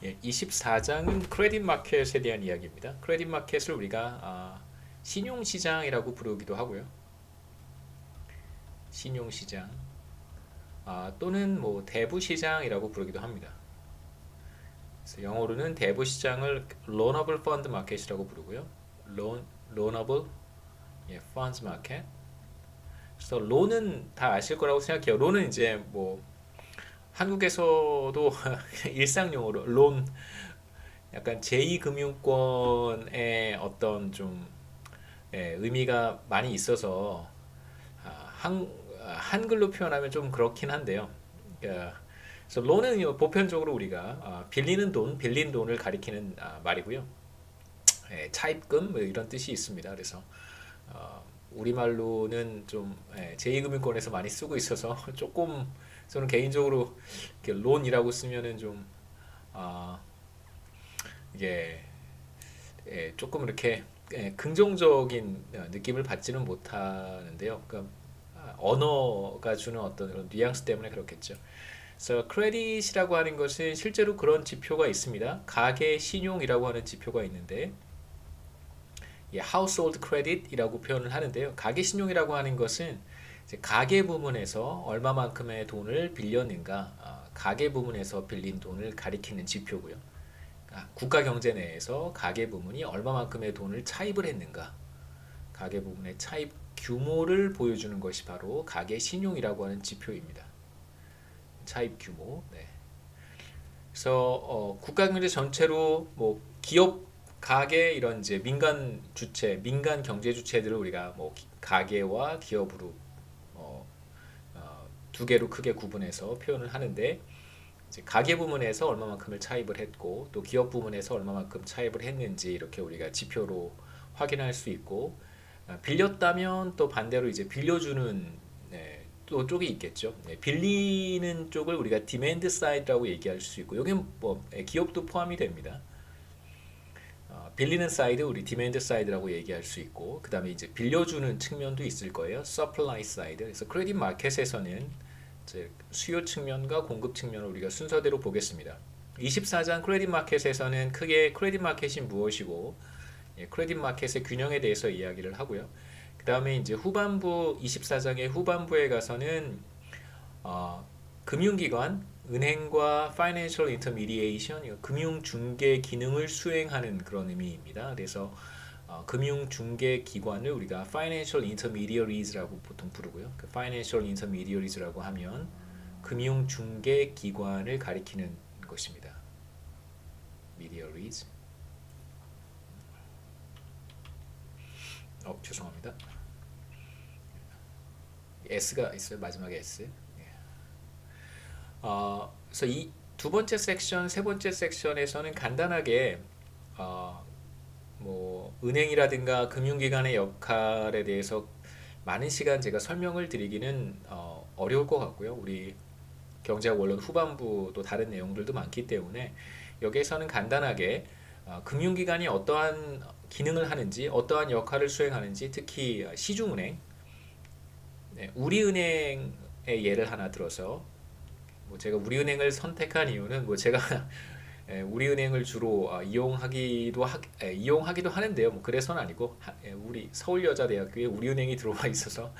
예, 24장은 크레딧 마켓에 대한 이야기입니다. 크레딧 마켓을 우리가 신용시장이라고 부르기도 하고요. 신용시장 또는 뭐 대부시장이라고 부르기도 합니다. 그래서 영어로는 대부시장을 loanable fund market이라고 부르고요. loanable funds market. 그래서 론은 다 아실 거라고 생각해요. 론은 이제 뭐 한국에서도 일상 용어로 론, 약간 제2금융권의 어떤 좀 의미가 많이 있어서 한 한글로 표현하면 좀 그렇긴 한데요. 그러니까 그래서 론은 보편적으로 우리가 빌리는 돈, 빌린 돈을 가리키는 말이고요. 차입금 뭐 이런 뜻이 있습니다. 그래서 우리말로는 좀 제2금융권에서 많이 쓰고 있어서 조금 저는 개인적으로 이렇게 론이라고 쓰면은 좀 아, 이게 조금 이렇게 긍정적인 느낌을 받지는 못하는데요. 그러니까 언어가 주는 어떤 그런 뉘앙스 때문에 그렇겠죠. 그래서 크레딧이라고 하는 것은 실제로 그런 지표가 있습니다. 가계 신용이라고 하는 지표가 있는데 household credit이라고 표현을 하는데요. 가계 신용이라고 하는 것은 이제 가계 부문에서 얼마만큼의 돈을 빌렸는가, 가계 부문에서 빌린 돈을 가리키는 지표고요. 국가 경제 내에서 가계 부문이 얼마만큼의 돈을 차입을 했는가, 가계 부문의 차입 규모를 보여주는 것이 바로 가계 신용이라고 하는 지표입니다. 차입 규모. 네. 그래서 국가 경제 전체로 뭐 기업, 가계 이런 이제 민간 주체, 민간 경제 주체들을 우리가 뭐 가계와 기업으로 어, 두 개로 크게 구분해서 표현을 하는데 이제 가계 부문에서 얼마만큼을 차입을 했고 또 기업 부문에서 얼마만큼 차입을 했는지 이렇게 우리가 지표로 확인할 수 있고 빌렸다면 또 반대로 이제 빌려주는 또 쪽이 있겠죠. 빌리는 쪽을 우리가 디맨드 사이드라고 얘기할 수 있고 여기는 뭐 기업도 포함이 됩니다. 빌리는 사이드 우리 디맨드 사이드라고 얘기할 수 있고 그 다음에 이제 빌려주는 측면도 있을 거예요. 서플라이 사이드. 그래서 크레딧 마켓에서는 이제 수요 측면과 공급 측면을 우리가 순서대로 보겠습니다. 24장 크레딧 마켓에서는 크게 크레딧 마켓이 무엇이고 크레딧 마켓의 균형에 대해서 이야기를 하고요. 그 다음에 이제 후반부 24장의 후반부에 가서는 금융기관, 은행과 Financial Intermediation, 금융 중개 기능을 수행하는 그런 의미입니다. 그래서 금융 중개 기관을 우리가 Financial Intermediaries라고 보통 부르고요. 그 Financial Intermediaries라고 하면 금융 중개 기관을 가리키는 것입니다. Intermediaries. 죄송합니다. S가 있어요. 마지막에 S. 그래서 이 두 번째 섹션, 세 번째 섹션에서는 간단하게 뭐 은행이라든가 금융기관의 역할에 대해서 많은 시간 제가 설명을 드리기는 어려울 것 같고요. 우리 경제학 원론 후반부 또 다른 내용들도 많기 때문에 여기에서는 간단하게 금융기관이 어떠한 기능을 하는지, 어떠한 역할을 수행하는지, 특히 시중은행, 우리은행의 예를 하나 들어서 뭐 제가 우리은행을 선택한 이유는 뭐 제가 우리은행을 주로 이용하기도 하는데요. 뭐 그래서는 아니고 우리 서울여자대학교에 우리은행이 들어와 있어서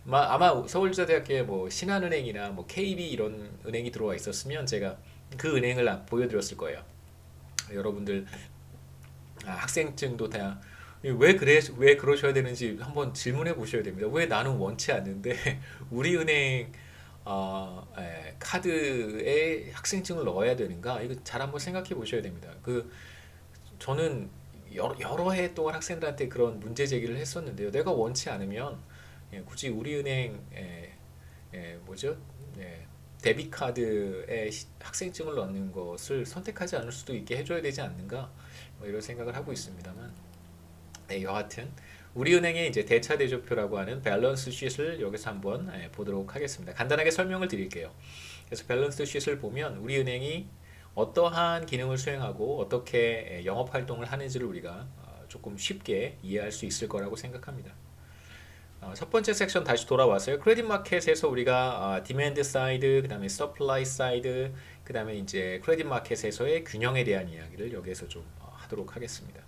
아마 서울여자대학교에 뭐 신한은행이나 뭐 KB 이런 은행이 들어와 있었으면 제가 그 은행을 보여드렸을 거예요. 여러분들 학생증도 다 왜 그러셔야 되는지 한번 질문해 보셔야 됩니다. 왜 나는 원치 않는데 우리은행 카드에 학생증을 넣어야 되는가? 이거 잘 한번 생각해 보셔야 됩니다. 저는 여러 해 동안 학생들한테 그런 문제 제기를 했었는데요. 내가 원치 않으면 굳이 우리은행 뭐죠? 데뷔 카드에 학생증을 넣는 것을 선택하지 않을 수도 있게 해줘야 되지 않는가? 뭐 이런 생각을 하고 있습니다만, 여하튼 우리은행의 이제 대차대조표라고 하는 밸런스 쉿을 여기서 한번 보도록 하겠습니다. 간단하게 설명을 드릴게요. 그래서 밸런스 쉿을 보면 우리은행이 어떠한 기능을 수행하고 어떻게 영업 활동을 하는지를 우리가 조금 쉽게 이해할 수 있을 거라고 생각합니다. 첫 번째 섹션 다시 돌아왔어요. 크레딧 마켓에서 우리가 디맨드 사이드, 그 다음에 서플라이 사이드, 그 다음에 이제 크레딧 마켓에서의 균형에 대한 이야기를 여기에서 좀 하도록 하겠습니다.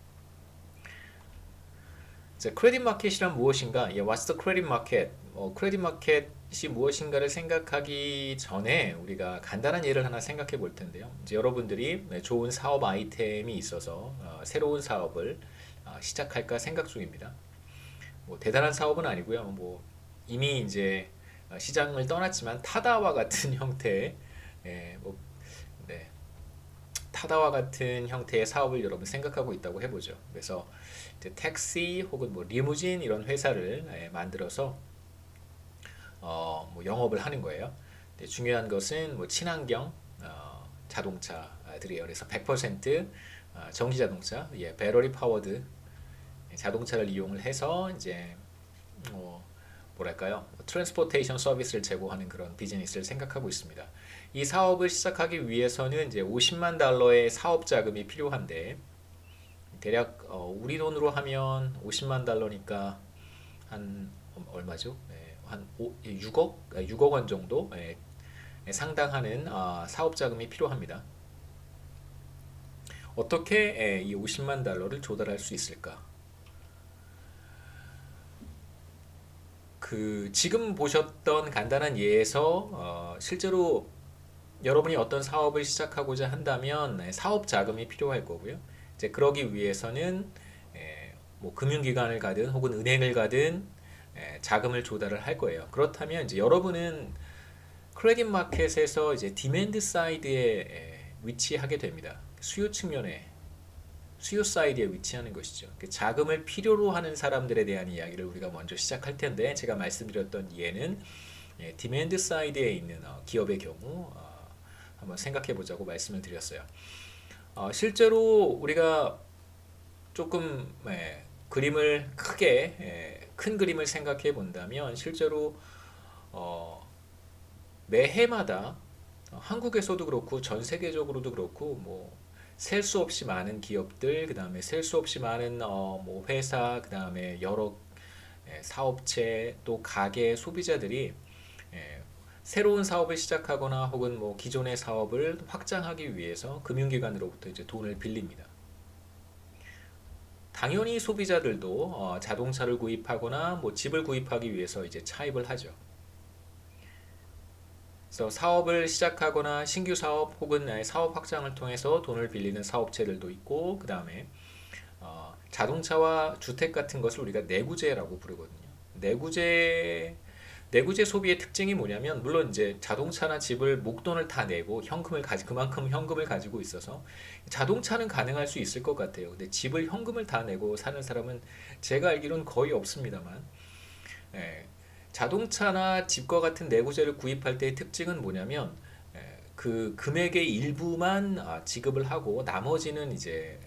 자, 크레딧 마켓이란 무엇인가? What's the credit market? 크레딧 마켓이 무엇인가를 생각하기 전에 우리가 간단한 예를 하나 생각해 볼 텐데요. 이제 여러분들이 좋은 사업 아이템이 있어서 새로운 사업을 시작할까 생각 중입니다. 뭐 대단한 사업은 아니고요. 뭐 이미 이제 시장을 떠났지만 타다와 같은 형태의 네, 타다와 같은 형태의 사업을 여러분 생각하고 있다고 해보죠. 그래서 이제 택시 혹은 뭐 리무진 이런 회사를 만들어서 뭐 영업을 하는 거예요. 근데 중요한 것은 뭐 친환경 자동차들이에요. 그래서 100% 전기 자동차, 배터리 파워드 자동차를 이용을 해서 이제 뭐랄까요? 트랜스포테이션 서비스를 제공하는 그런 비즈니스를 생각하고 있습니다. 이 사업을 시작하기 위해서는 이제 50만 달러의 사업 자금이 필요한데 대략 우리 돈으로 하면 50만 달러니까 한 얼마죠? 한 6억 원 정도 상당하는 사업 자금이 필요합니다. 어떻게 이 50만 달러를 조달할 수 있을까? 그 지금 보셨던 간단한 예에서 실제로 여러분이 어떤 사업을 시작하고자 한다면 사업 자금이 필요할 거고요. 이제 그러기 위해서는 뭐 금융기관을 가든 혹은 은행을 가든 자금을 조달을 할 거예요. 그렇다면 이제 여러분은 크레딧 마켓에서 이제 디맨드 사이드에 위치하게 됩니다. 수요 측면에 수요 사이드에 위치하는 것이죠. 그 자금을 필요로 하는 사람들에 대한 이야기를 우리가 먼저 시작할 텐데 제가 말씀드렸던 예는 디맨드 사이드에 있는 기업의 경우 한번 생각해 보자고 말씀을 드렸어요. 실제로 우리가 조금 그림을 크게 큰 그림을 생각해 본다면 실제로 매해마다 한국에서도 그렇고 전 세계적으로도 그렇고 뭐 셀 수 없이 많은 기업들, 그 다음에 셀 수 없이 많은 뭐 회사, 그 다음에 여러 사업체 또 가게 소비자들이 새로운 사업을 시작하거나 혹은 뭐 기존의 사업을 확장하기 위해서 금융기관으로부터 이제 돈을 빌립니다. 당연히 소비자들도 자동차를 구입하거나 뭐 집을 구입하기 위해서 이제 차입을 하죠. 그래서 사업을 시작하거나 신규 사업 혹은 사업 확장을 통해서 돈을 빌리는 사업체들도 있고 그 다음에 자동차와 주택 같은 것을 우리가 내구재라고 부르거든요. 내구재 소비의 특징이 뭐냐면 물론 이제 자동차나 집을 목돈을 다 내고 그만큼 현금을 가지고 있어서 자동차는 가능할 수 있을 것 같아요. 근데 집을 현금을 다 내고 사는 사람은 제가 알기로는 거의 없습니다만 예, 자동차나 집과 같은 내구재를 구입할 때의 특징은 뭐냐면 그 금액의 일부만 지급을 하고 나머지는 이제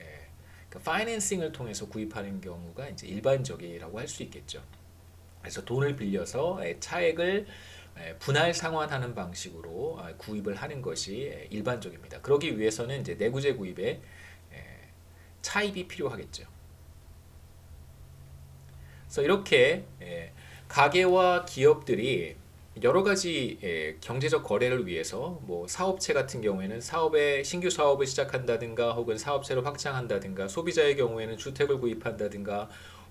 그 파이낸싱을 통해서 구입하는 경우가 이제 일반적이라고 할 수 있겠죠. 그래서 돈을 빌려서 차액을 분할 상환하는 방식으로 구입을 하는 것이 일반적입니다. 그러기 위해서는 이제 내구재 구입에 차입이 필요하겠죠. 그래서 이렇게 가게와 기업들이 여러 가지 경제적 거래를 위해서 뭐 사업체 같은 경우에는 신규 사업을 시작한다든가 혹은 사업체를 확장한다든가 소비자의 경우에는 주택을 구입한다든가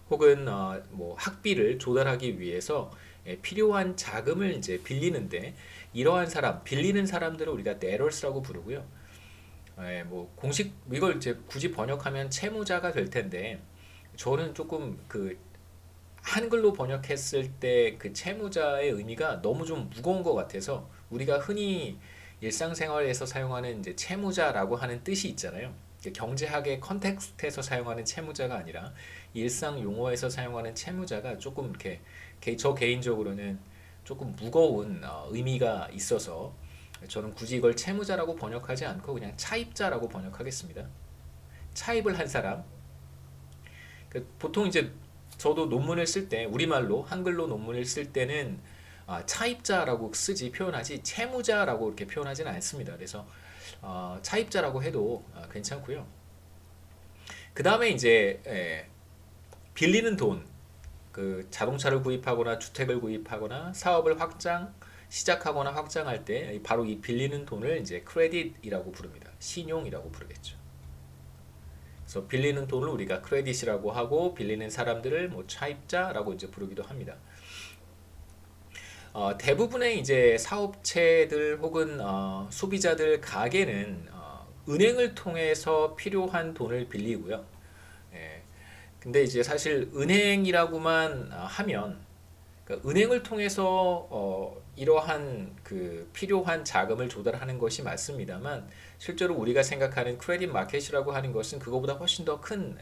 혹은 뭐 학비를 조달하기 위해서 필요한 자금을 이제 빌리는데 이러한 빌리는 사람들을 우리가 데러스라고 부르고요. 뭐 공식 이걸 이제 굳이 번역하면 채무자가 될 텐데 저는 조금 그 한글로 번역했을 때 그 채무자의 의미가 너무 좀 무거운 것 같아서 우리가 흔히 일상생활에서 사용하는 이제 채무자라고 하는 뜻이 있잖아요. 경제학의 컨텍스트에서 사용하는 채무자가 아니라 일상 용어에서 사용하는 채무자가 조금 이렇게 저 개인적으로는 조금 무거운 의미가 있어서 저는 굳이 이걸 채무자라고 번역하지 않고 그냥 차입자라고 번역하겠습니다. 차입을 한 사람. 보통 이제 저도 논문을 쓸 때 우리말로 한글로 논문을 쓸 때는 차입자라고 쓰지 표현하지 채무자라고 이렇게 표현하지는 않습니다. 그래서 차입자라고 해도 괜찮고요. 그 다음에 이제 빌리는 돈, 그 자동차를 구입하거나 주택을 구입하거나 사업을 확장, 시작하거나 확장할 때 바로 이 빌리는 돈을 이제 크레딧이라고 부릅니다. 신용이라고 부르겠죠. 그래서 빌리는 돈을 우리가 크레딧이라고 하고 빌리는 사람들을 뭐 차입자라고 이제 부르기도 합니다. 대부분의 이제 사업체들 혹은 소비자들 가게는 은행을 통해서 필요한 돈을 빌리고요. 예. 근데 이제 사실 은행이라고만 하면 그러니까 은행을 통해서 이러한 그 필요한 자금을 조달하는 것이 맞습니다만 실제로 우리가 생각하는 크레딧 마켓이라고 하는 것은 그거보다 훨씬 더 큰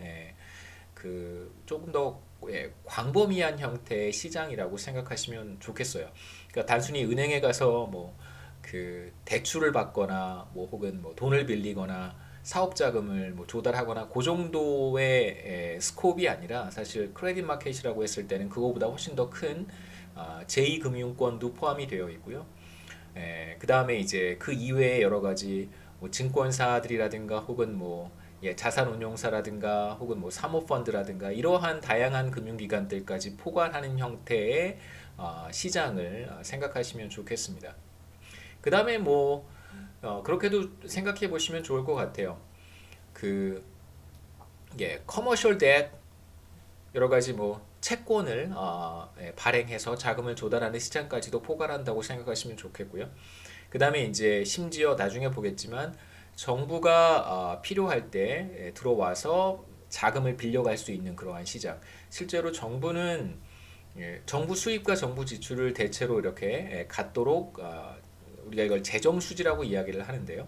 그 조금 더 광범위한 형태의 시장이라고 생각하시면 좋겠어요. 그러니까 단순히 은행에 가서 뭐 그 대출을 받거나 뭐 혹은 뭐 돈을 빌리거나 사업 자금을 뭐 조달하거나 그 정도의 스코업이 아니라 사실 크레딧 마켓이라고 했을 때는 그거보다 훨씬 더 큰 제2금융권도 포함이 되어 있고요. 그 다음에 이제 그 이외에 여러 가지 뭐 증권사들이라든가 혹은 뭐 자산운용사라든가 혹은 뭐 사모펀드라든가 이러한 다양한 금융기관들까지 포괄하는 형태의 시장을 생각하시면 좋겠습니다. 그 다음에 뭐 그렇게도 생각해 보시면 좋을 것 같아요. 그 커머셜 뎃 여러 가지 뭐 채권을 발행해서 자금을 조달하는 시장까지도 포괄한다고 생각하시면 좋겠고요. 그 다음에 이제 심지어 나중에 보겠지만 정부가 필요할 때 들어와서 자금을 빌려갈 수 있는 그러한 시장. 실제로 정부는 정부 수입과 정부 지출을 대체로 이렇게 같도록 우리가 이걸 재정 수지라고 이야기를 하는데요.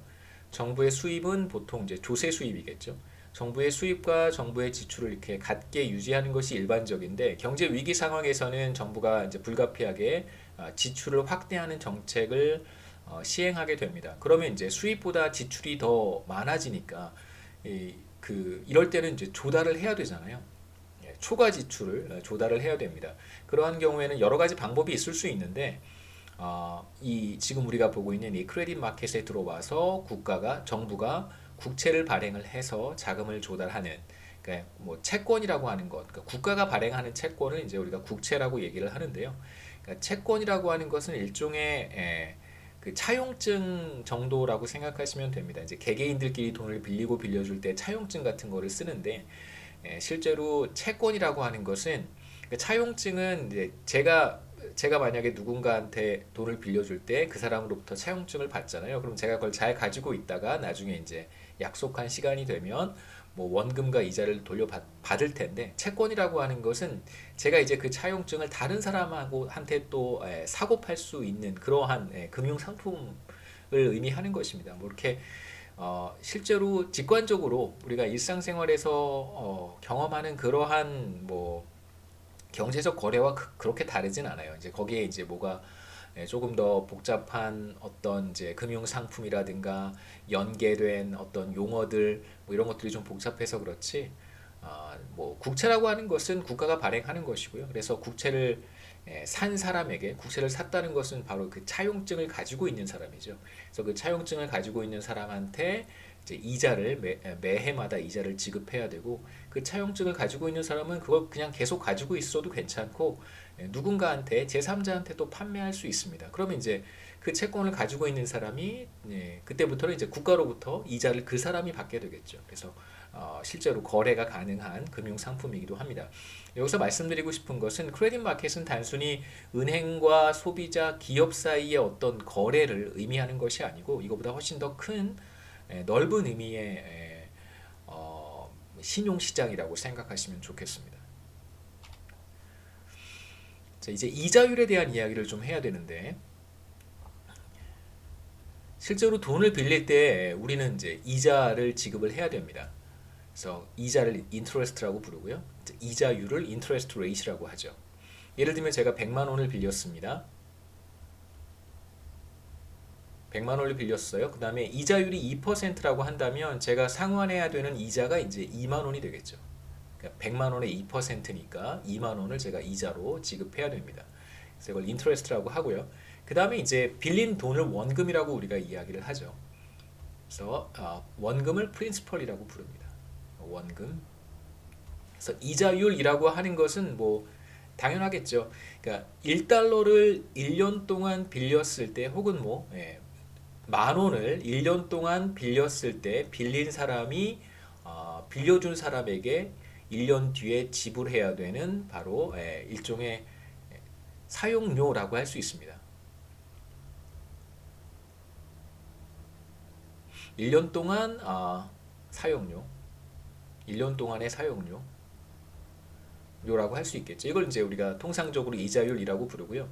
정부의 수입은 보통 이제 조세 수입이겠죠. 정부의 수입과 정부의 지출을 이렇게 같게 유지하는 것이 일반적인데 경제 위기 상황에서는 정부가 이제 불가피하게 지출을 확대하는 정책을 시행하게 됩니다. 그러면 이제 수입보다 지출이 더 많아지니까 이럴 때는 이제 조달을 해야 되잖아요. 초과 지출을 조달을 해야 됩니다. 그러한 경우에는 여러 가지 방법이 있을 수 있는데 이 지금 우리가 보고 있는 이 크레딧 마켓에 들어와서 정부가 국채를 발행을 해서 자금을 조달하는 그러니까 뭐 채권이라고 하는 것, 그러니까 국가가 발행하는 채권을 이제 우리가 국채라고 얘기를 하는데요. 그러니까 채권이라고 하는 것은 일종의 그 차용증 정도라고 생각하시면 됩니다. 이제 개개인들끼리 돈을 빌리고 빌려줄 때 차용증 같은 거를 쓰는데 실제로 채권이라고 하는 것은 그 차용증은 이제 제가 만약에 누군가한테 돈을 빌려줄 때 그 사람으로부터 차용증을 받잖아요. 그럼 제가 그걸 잘 가지고 있다가 나중에 이제 약속한 시간이 되면 뭐 원금과 이자를 돌려받을 텐데 채권이라고 하는 것은 제가 이제 그 차용증을 다른 사람하고 한테 또 사고 팔 수 있는 그러한 금융 상품을 의미하는 것입니다. 뭐 이렇게 실제로 직관적으로 우리가 일상생활에서 경험하는 그러한 뭐 경제적 거래와 그렇게 다르진 않아요. 이제 거기에 이제 뭐가 조금 더 복잡한 어떤 이제 금융 상품이라든가 연계된 어떤 용어들 뭐 이런 것들이 좀 복잡해서 그렇지. 뭐 국채라고 하는 것은 국가가 발행하는 것이고요. 그래서 국채를 산 사람에게 국채를 샀다는 것은 바로 그 차용증을 가지고 있는 사람이죠. 그래서 그 차용증을 가지고 있는 사람한테 이제 이자를 매해마다 이자를 지급해야 되고 그 차용증을 가지고 있는 사람은 그걸 그냥 계속 가지고 있어도 괜찮고 누군가한테 제3자한테 또 판매할 수 있습니다. 그러면 이제 그 채권을 가지고 있는 사람이 그때부터는 이제 국가로부터 이자를 그 사람이 받게 되겠죠. 그래서 실제로 거래가 가능한 금융 상품이기도 합니다. 여기서 말씀드리고 싶은 것은 크레딧 마켓은 단순히 은행과 소비자, 기업 사이의 어떤 거래를 의미하는 것이 아니고 이거보다 훨씬 더 큰 넓은 의미의 신용 시장이라고 생각하시면 좋겠습니다. 자, 이제 이자율에 대한 이야기를 좀 해야 되는데 실제로 돈을 빌릴 때 우리는 이제 이자를 지급을 해야 됩니다. 그래서 이자를 인트레스트라고 부르고요. 이자율을 인트레스트 레이트라고 하죠. 예를 들면 제가 100만 원을 빌렸습니다. 100만 원을 빌렸어요. 그 다음에 이자율이 2%라고 한다면 제가 상환해야 되는 이자가 이제 2만 원이 되겠죠. 그러니까 100만 원의 2%니까 2만 원을 제가 이자로 지급해야 됩니다. 그래서 이걸 인트레스트라고 하고요. 그 다음에 이제 빌린 돈을 원금이라고 우리가 이야기를 하죠. 그래서 원금을 프린시펄이라고 부릅니다. 원금. 그래서 이자율이라고 하는 것은 뭐 당연하겠죠. 그러니까 1달러를 1년 동안 빌렸을 때 혹은 뭐 만 원을 1년 동안 빌렸을 때 빌린 사람이 빌려준 사람에게 1년 뒤에 지불해야 되는 바로 일종의 사용료라고 할 수 있습니다. 1년 동안 사용료, 1년 동안의 사용료 요라고 할 수 있겠죠. 이걸 이제 우리가 통상적으로 이자율이라고 부르고요.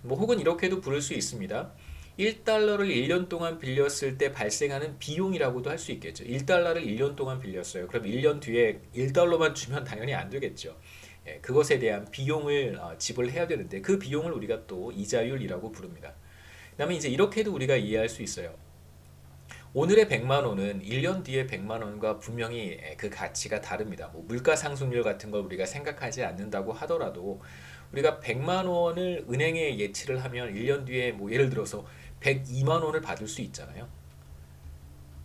뭐 혹은 이렇게도 부를 수 있습니다. 1달러를 1년 동안 빌렸을 때 발생하는 비용이라고도 할 수 있겠죠. 1달러를 1년 동안 빌렸어요. 그럼 1년 뒤에 1달러만 주면 당연히 안 되겠죠. 그것에 대한 비용을 지불해야 되는데 그 비용을 우리가 또 이자율이라고 부릅니다. 그다음에 이제 이렇게도 우리가 이해할 수 있어요. 오늘의 100만 원은 1년 뒤에 100만 원과 분명히 그 가치가 다릅니다. 뭐 물가 상승률 같은 걸 우리가 생각하지 않는다고 하더라도 우리가 100만 원을 은행에 예치를 하면 1년 뒤에 뭐 예를 들어서 102만 원을 받을 수 있잖아요.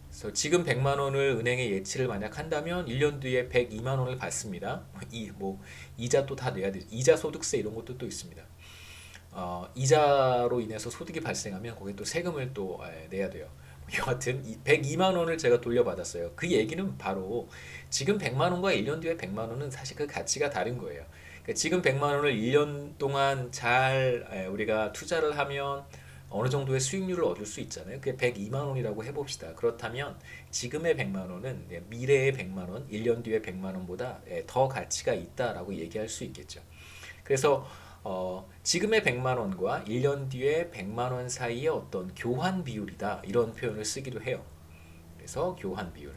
그래서 지금 100만 원을 은행에 예치를 만약 한다면 1년 뒤에 102만 원을 받습니다. 뭐 이자 또 다 내야 되죠. 이자 소득세 이런 것도 또 있습니다. 이자로 인해서 소득이 발생하면 거기에 또 세금을 또 내야 돼요. 여하튼 102만 원을 제가 돌려받았어요. 그 얘기는 바로 지금 100만 원과 1년 뒤에 100만 원은 사실 그 가치가 다른 거예요. 그러니까 지금 100만 원을 1년 동안 잘 우리가 투자를 하면 어느 정도의 수익률을 얻을 수 있잖아요. 그게 102만 원이라고 해봅시다. 그렇다면 지금의 100만 원은 미래의 100만 원, 1년 뒤에 100만 원보다 더 가치가 있다라고 얘기할 수 있겠죠. 그래서 지금의 100만 원과 1년 뒤에 100만 원 사이의 어떤 교환 비율이다 이런 표현을 쓰기도 해요. 그래서 교환 비율.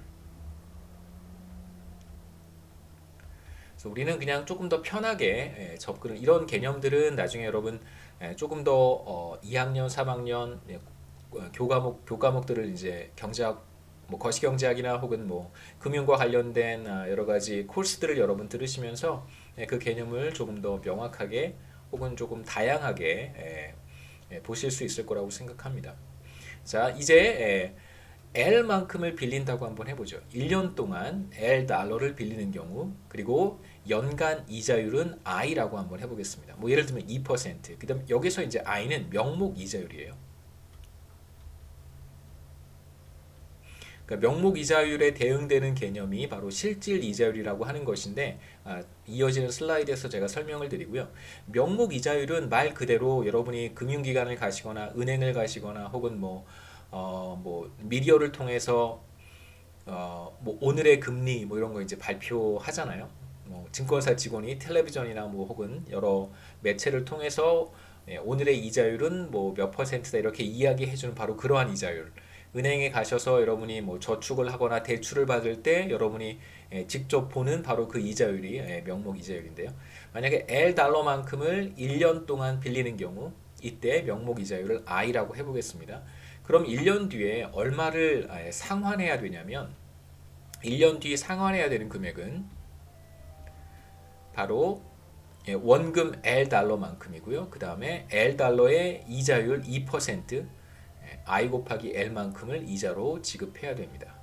그래서 우리는 그냥 조금 더 편하게 접근을 이런 개념들은 나중에 여러분 조금 더 2학년, 3학년 교과목들을 이제 경제학 뭐 거시경제학이나 혹은 뭐 금융과 관련된 여러 가지 코र्스들을 여러분 들으시면서 그 개념을 조금 더 명확하게 혹은 조금 다양하게 보실 수 있을 거라고 생각합니다. 자, 이제 L만큼을 빌린다고 한번 해보죠. 1년 동안 L 달러를 빌리는 경우 그리고 연간 이자율은 I라고 한번 해보겠습니다. 뭐 예를 들면 2%. 그다음 여기서 이제 I는 명목 이자율이에요. 그러니까 명목 이자율에 대응되는 개념이 바로 실질 이자율이라고 하는 것인데 이어지는 슬라이드에서 제가 설명을 드리고요. 명목 이자율은 말 그대로 여러분이 금융기관을 가시거나 은행을 가시거나 혹은 뭐 미디어를 통해서 뭐 오늘의 금리 뭐 이런 거 이제 발표하잖아요. 뭐 증권사 직원이 텔레비전이나 뭐 혹은 여러 매체를 통해서 오늘의 이자율은 뭐 몇 퍼센트다 이렇게 이야기해주는 바로 그러한 이자율. 은행에 가셔서 여러분이 뭐 저축을 하거나 대출을 받을 때 여러분이 직접 보는 바로 그 이자율이 명목 이자율인데요. 만약에 L 달러만큼을 1년 동안 빌리는 경우 이때 명목 이자율을 I라고 해보겠습니다. 그럼 1년 뒤에 얼마를 상환해야 되냐면 1년 뒤에 상환해야 되는 금액은 바로 원금 L 달러만큼이고요. 그 다음에 L 달러의 이자율 2% I 곱하기 L만큼을 이자로 지급해야 됩니다.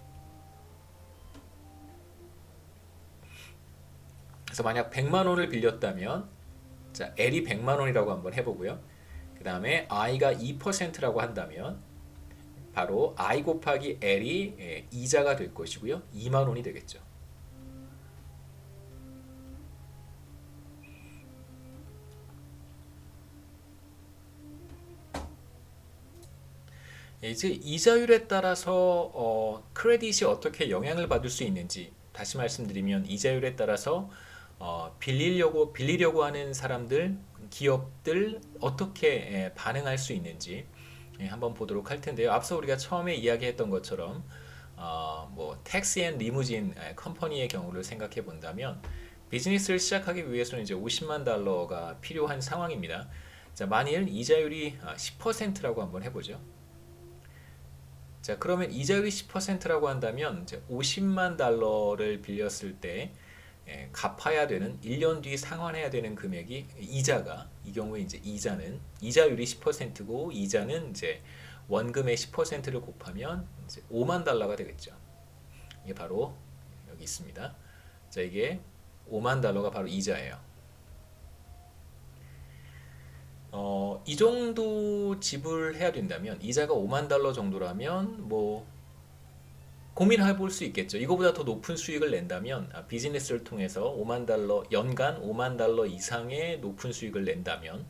그래서 만약 100만 원을 빌렸다면 자, L이 100만 원이라고 한번 해보고요. 그 다음에 I가 2%라고 한다면 바로 I 곱하기 L이 이자가 될 것이고요. 2만 원이 되겠죠. 이제 이자율에 따라서 크레딧이 어떻게 영향을 받을 수 있는지 다시 말씀드리면 이자율에 따라서 빌리려고 하는 사람들, 기업들 어떻게 반응할 수 있는지 한번 보도록 할 텐데요. 앞서 우리가 처음에 이야기했던 것처럼 뭐 택시 앤 리무진 컴퍼니의 경우를 생각해 본다면 비즈니스를 시작하기 위해서는 이제 50만 달러가 필요한 상황입니다. 자, 만일 이자율이 10%라고 한번 해보죠. 자, 그러면 이자율이 10%라고 한다면 이제 50만 달러를 빌렸을 때 갚아야 되는 1년 뒤 상환해야 되는 금액이 이자가 이 경우에 이제 이자율이 10%고 이자는 이제 원금의 10%를 곱하면 이제 5만 달러가 되겠죠. 이게 바로 여기 있습니다. 자, 이게 5만 달러가 바로 이자예요. 이 정도 지불해야 된다면 이자가 5만 달러 정도라면 뭐 고민해 볼 수 있겠죠. 이거보다 더 높은 수익을 낸다면 비즈니스를 통해서 5만 달러 연간 5만 달러 이상의 높은 수익을 낸다면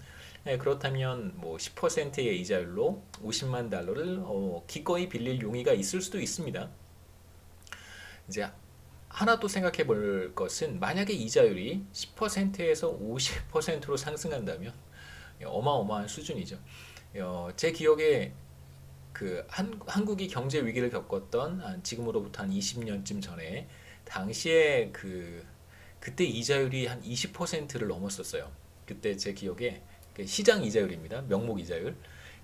그렇다면 뭐 10%의 이자율로 50만 달러를 기꺼이 빌릴 용의가 있을 수도 있습니다. 이제 하나 또 생각해 볼 것은 만약에 이자율이 10%에서 50%로 상승한다면 어마어마한 수준이죠. 제 기억에 한국이 경제 위기를 겪었던 지금으로부터 한 20년쯤 전에 당시에 그때 이자율이 한 20%를 넘었었어요. 그때 제 기억에 시장 이자율입니다. 명목 이자율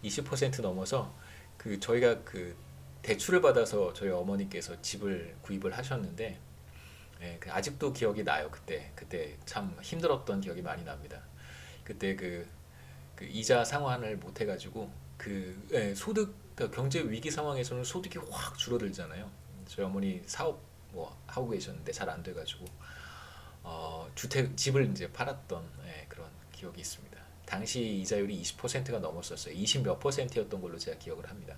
20% 넘어서 저희가 대출을 받아서 저희 어머니께서 집을 구입을 하셨는데 아직도 기억이 나요. 그때 참 힘들었던 기억이 많이 납니다. 그때 그 이자 상환을 못 해가지고 소득 그러니까 경제 위기 상황에서는 소득이 확 줄어들잖아요. 저희 어머니 사업 뭐 하고 계셨는데 잘 안 돼가지고 집을 이제 팔았던 그런 기억이 있습니다. 당시 이자율이 20%가 넘었었어요. 20 몇 %였던 걸로 제가 기억을 합니다.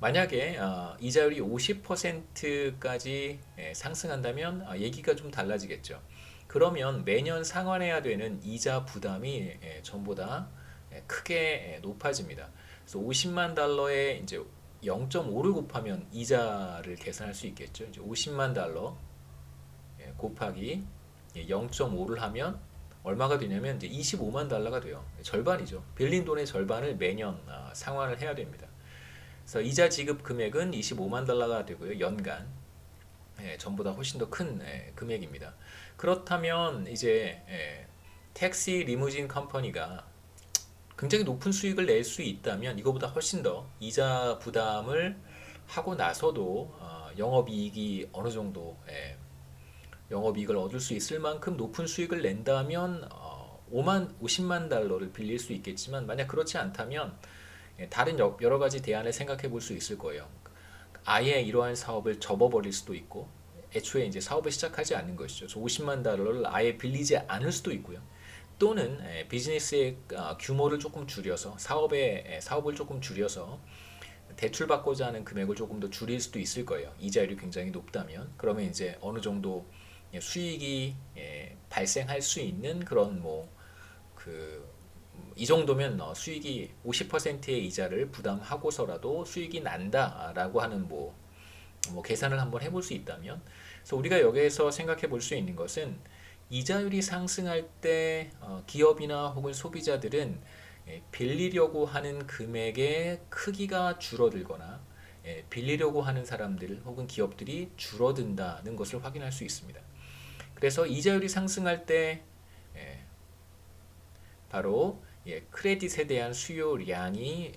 만약에 이자율이 50%까지 상승한다면 얘기가 좀 달라지겠죠. 그러면 매년 상환해야 되는 이자 부담이 전보다 크게 높아집니다. 그래서 50만 달러에 이제 0.5를 곱하면 이자를 계산할 수 있겠죠. 이제 50만 달러 곱하기 0.5를 하면 얼마가 되냐면 이제 25만 달러가 돼요. 절반이죠. 빌린 돈의 절반을 매년 상환을 해야 됩니다. 그래서 이자 지급 금액은 25만 달러가 되고요. 연간. 전보다 훨씬 더 큰 금액입니다. 그렇다면 이제 택시 리무진 컴퍼니가 굉장히 높은 수익을 낼 수 있다면 이거보다 훨씬 더 이자 부담을 하고 나서도 영업이익이 어느 정도 영업이익을 얻을 수 있을 만큼 높은 수익을 낸다면 50만 달러를 빌릴 수 있겠지만 만약 그렇지 않다면 다른 여러 가지 대안을 생각해 볼 수 있을 거예요. 아예 이러한 사업을 접어버릴 수도 있고 애초에 이제 사업을 시작하지 않는 것이죠. 50만 달러를 아예 빌리지 않을 수도 있고요. 또는 비즈니스의 규모를 조금 줄여서 사업을 조금 줄여서 대출받고자 하는 금액을 조금 더 줄일 수도 있을 거예요. 이자율이 굉장히 높다면 그러면 이제 어느 정도 수익이 발생할 수 있는 그런 이 정도면 수익이 50%의 이자를 부담하고서라도 수익이 난다라고 하는 계산을 한번 해볼 수 있다면 그래서 우리가 여기에서 생각해 볼 수 있는 것은 이자율이 상승할 때 기업이나 혹은 소비자들은 빌리려고 하는 금액의 크기가 줄어들거나 빌리려고 하는 사람들 혹은 기업들이 줄어든다는 것을 확인할 수 있습니다. 그래서 이자율이 상승할 때 바로 크레딧에 대한 수요량이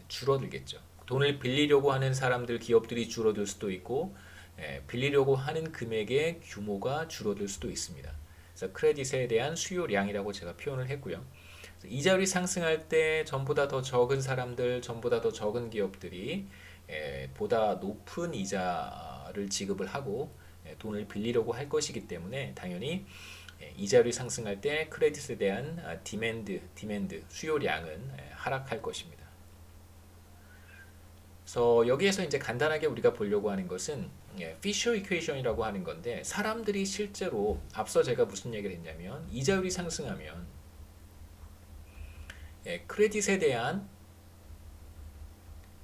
줄어들겠죠. 돈을 빌리려고 하는 사람들, 기업들이 줄어들 수도 있고 빌리려고 하는 금액의 규모가 줄어들 수도 있습니다. 그래서 크레딧에 대한 수요량이라고 제가 표현을 했고요. 이자율이 상승할 때 전보다 더 적은 사람들, 전보다 더 적은 기업들이 보다 높은 이자를 지급을 하고 돈을 빌리려고 할 것이기 때문에 당연히 이자율이 상승할 때 크레딧에 대한 디맨드, 수요량은 하락할 것입니다. 그래서 여기에서 이제 간단하게 우리가 보려고 하는 것은 피셔 이퀘이션이라고 하는 건데 사람들이 실제로 앞서 제가 무슨 얘기를 했냐면 이자율이 상승하면 크레딧에 대한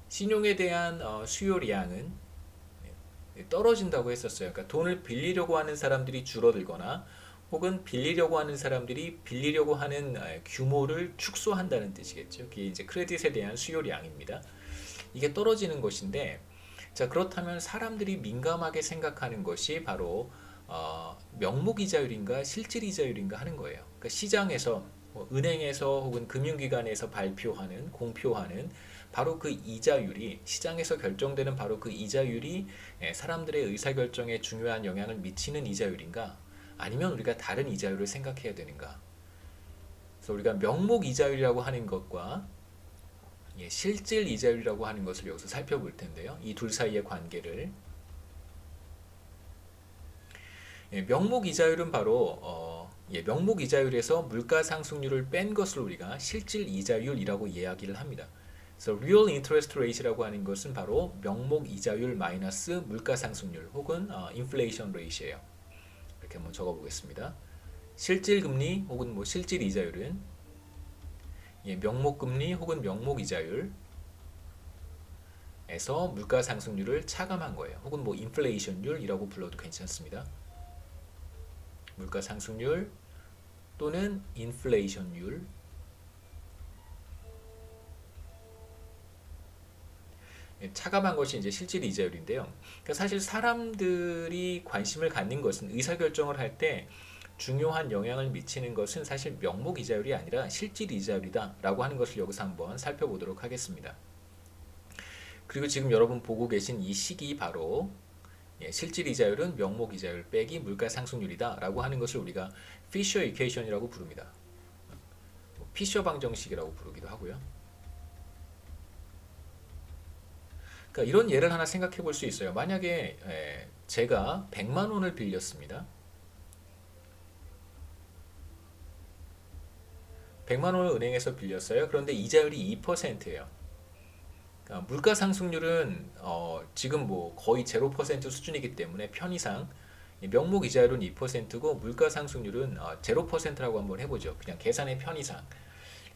신용에 대한 수요량은 떨어진다고 했었어요. 그러니까 돈을 빌리려고 하는 사람들이 줄어들거나 혹은 빌리려고 하는 사람들이 빌리려고 하는 규모를 축소한다는 뜻이겠죠. 그게 이제 크레딧에 대한 수요량입니다. 이게 떨어지는 것인데 자 그렇다면 사람들이 민감하게 생각하는 것이 바로 명목 이자율인가 실질 이자율인가 하는 거예요. 그러니까 시장에서 은행에서 혹은 금융기관에서 공표하는 바로 그 이자율이 시장에서 결정되는 바로 그 이자율이 사람들의 의사결정에 중요한 영향을 미치는 이자율인가 아니면 우리가 다른 이자율을 생각해야 되는가. 그래서 우리가 명목 이자율이라고 하는 것과 실질 이자율이라고 하는 것을 여기서 살펴볼 텐데요. 이 둘 사이의 관계를 명목 이자율은 바로 예, 명목 이자율에서 물가 상승률을 뺀 것을 우리가 실질 이자율이라고 이야기를 합니다. 그래서 real interest rate라고 하는 것은 바로 명목 이자율 마이너스 물가 상승률 혹은 inflation rate예요. 이렇게 한번 적어 보겠습니다. 실질 금리 혹은 뭐 실질 이자율은 예, 명목 금리 혹은 명목 이자율에서 물가 상승률을 차감한 거예요. 혹은 뭐 인플레이션율이라고 불러도 괜찮습니다. 물가 상승률 또는 인플레이션율. 예, 차감한 것이 이제 실질 이자율인데요. 그러니까 사실 사람들이 관심을 갖는 것은 의사결정을 할 때 중요한 영향을 미치는 것은 사실 명목 이자율이 아니라 실질 이자율이다라고 하는 것을 여기서 한번 살펴보도록 하겠습니다. 그리고 지금 여러분 보고 계신 이 식이 바로 예, 실질 이자율은 명목 이자율 빼기 물가 상승률이다라고 하는 것을 우리가 피셔 이퀘이션이라고 부릅니다. 피셔 방정식이라고 부르기도 하고요. 그러니까 이런 예를 하나 생각해 볼 수 있어요. 만약에 제가 100만 원을 빌렸습니다. 100만 원을 은행에서 빌렸어요. 그런데 이자율이 2%예요. 그러니까 물가 상승률은 지금 뭐 거의 0% 수준이기 때문에 편의상 명목 이자율은 2%고 물가 상승률은 0%라고 한번 해보죠. 그냥 계산의 편의상.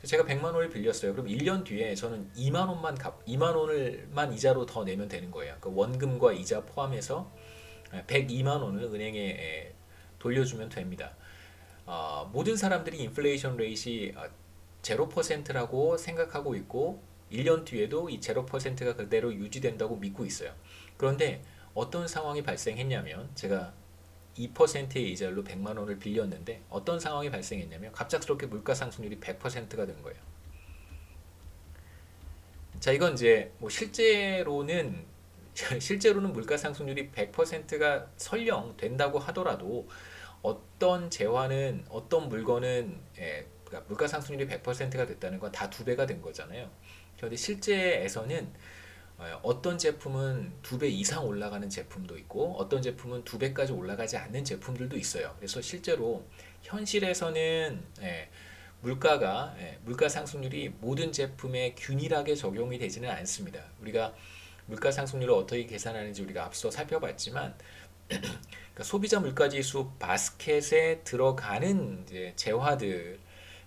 제가 100만 원을 빌렸어요. 그럼 1년 뒤에 저는 2만 원을만 이자로 더 내면 되는 거예요. 그 원금과 이자 포함해서 102만 원을 은행에 돌려주면 됩니다. 모든 사람들이 인플레이션 레이시 0%라고 생각하고 있고 1년 뒤에도 이 0%가 그대로 유지된다고 믿고 있어요. 그런데 어떤 상황이 발생했냐면 제가 2%의 이자율로 100만 원을 빌렸는데 어떤 상황이 발생했냐면 갑작스럽게 물가 상승률이 100%가 된 거예요. 자, 이건 이제 뭐 실제로는 물가 상승률이 100%가 설령 된다고 하더라도 어떤 물건은 그러니까 물가 상승률이 100%가 됐다는 건 다 두 배가 된 거잖아요. 그런데 실제에서는 어떤 제품은 두 배 이상 올라가는 제품도 있고 어떤 제품은 두 배까지 올라가지 않는 제품들도 있어요. 그래서 실제로 현실에서는 물가 상승률이 모든 제품에 균일하게 적용이 되지는 않습니다. 우리가 물가 상승률을 어떻게 계산하는지 우리가 앞서 살펴봤지만 그러니까 소비자 물가지수 바스켓에 들어가는 이제 재화들을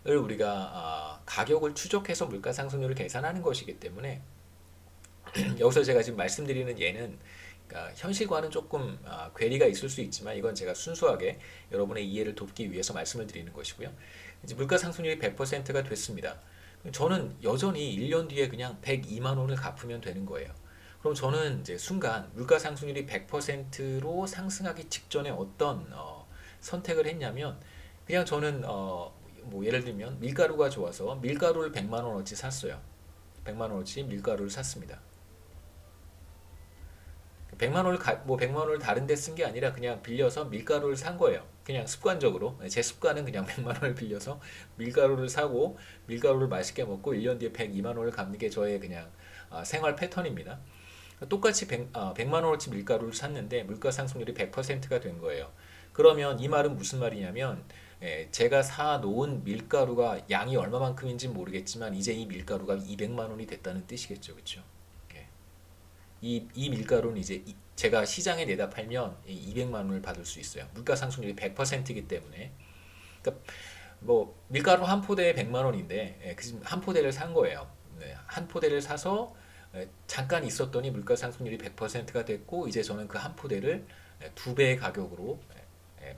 우리가 가격을 추적해서 물가 상승률을 계산하는 것이기 때문에 여기서 제가 지금 말씀드리는 예는 그러니까 현실과는 조금 괴리가 있을 수 있지만 이건 제가 순수하게 여러분의 이해를 돕기 위해서 말씀을 드리는 것이고요. 이제 물가 상승률이 100%가 됐습니다. 저는 여전히 1년 뒤에 그냥 102만 원을 갚으면 되는 거예요. 그럼 저는 이제 순간 물가 상승률이 100%로 상승하기 직전에 어떤 선택을 했냐면 그냥 저는 뭐 예를 들면 밀가루가 좋아서 밀가루를 100만 원어치 샀어요. 100만 원어치 밀가루를 샀습니다. 100만 원을 다른 데 쓴 게 아니라 그냥 빌려서 밀가루를 산 거예요. 그냥 습관적으로. 제 습관은 그냥 100만 원을 빌려서 밀가루를 사고 밀가루를 맛있게 먹고 1년 뒤에 102만 원을 갚는 게 저의 그냥 생활 패턴입니다. 똑같이 100만 원어치 밀가루를 샀는데 물가 상승률이 100%가 된 거예요. 그러면 이 말은 무슨 말이냐면 제가 사 놓은 밀가루가 양이 얼마만큼인지 모르겠지만 이제 이 밀가루가 200만 원이 됐다는 뜻이겠죠. 그렇죠? 이 밀가루는 이제 제가 시장에 내다 팔면 200만 원을 받을 수 있어요. 물가 상승률이 100%이기 때문에. 그러니까 뭐 밀가루 한 포대에 100만 원인데 한 포대를 산 거예요. 한 포대를 사서 잠깐 있었더니 물가 상승률이 100%가 됐고 이제 저는 그 한 포대를 두 배의 가격으로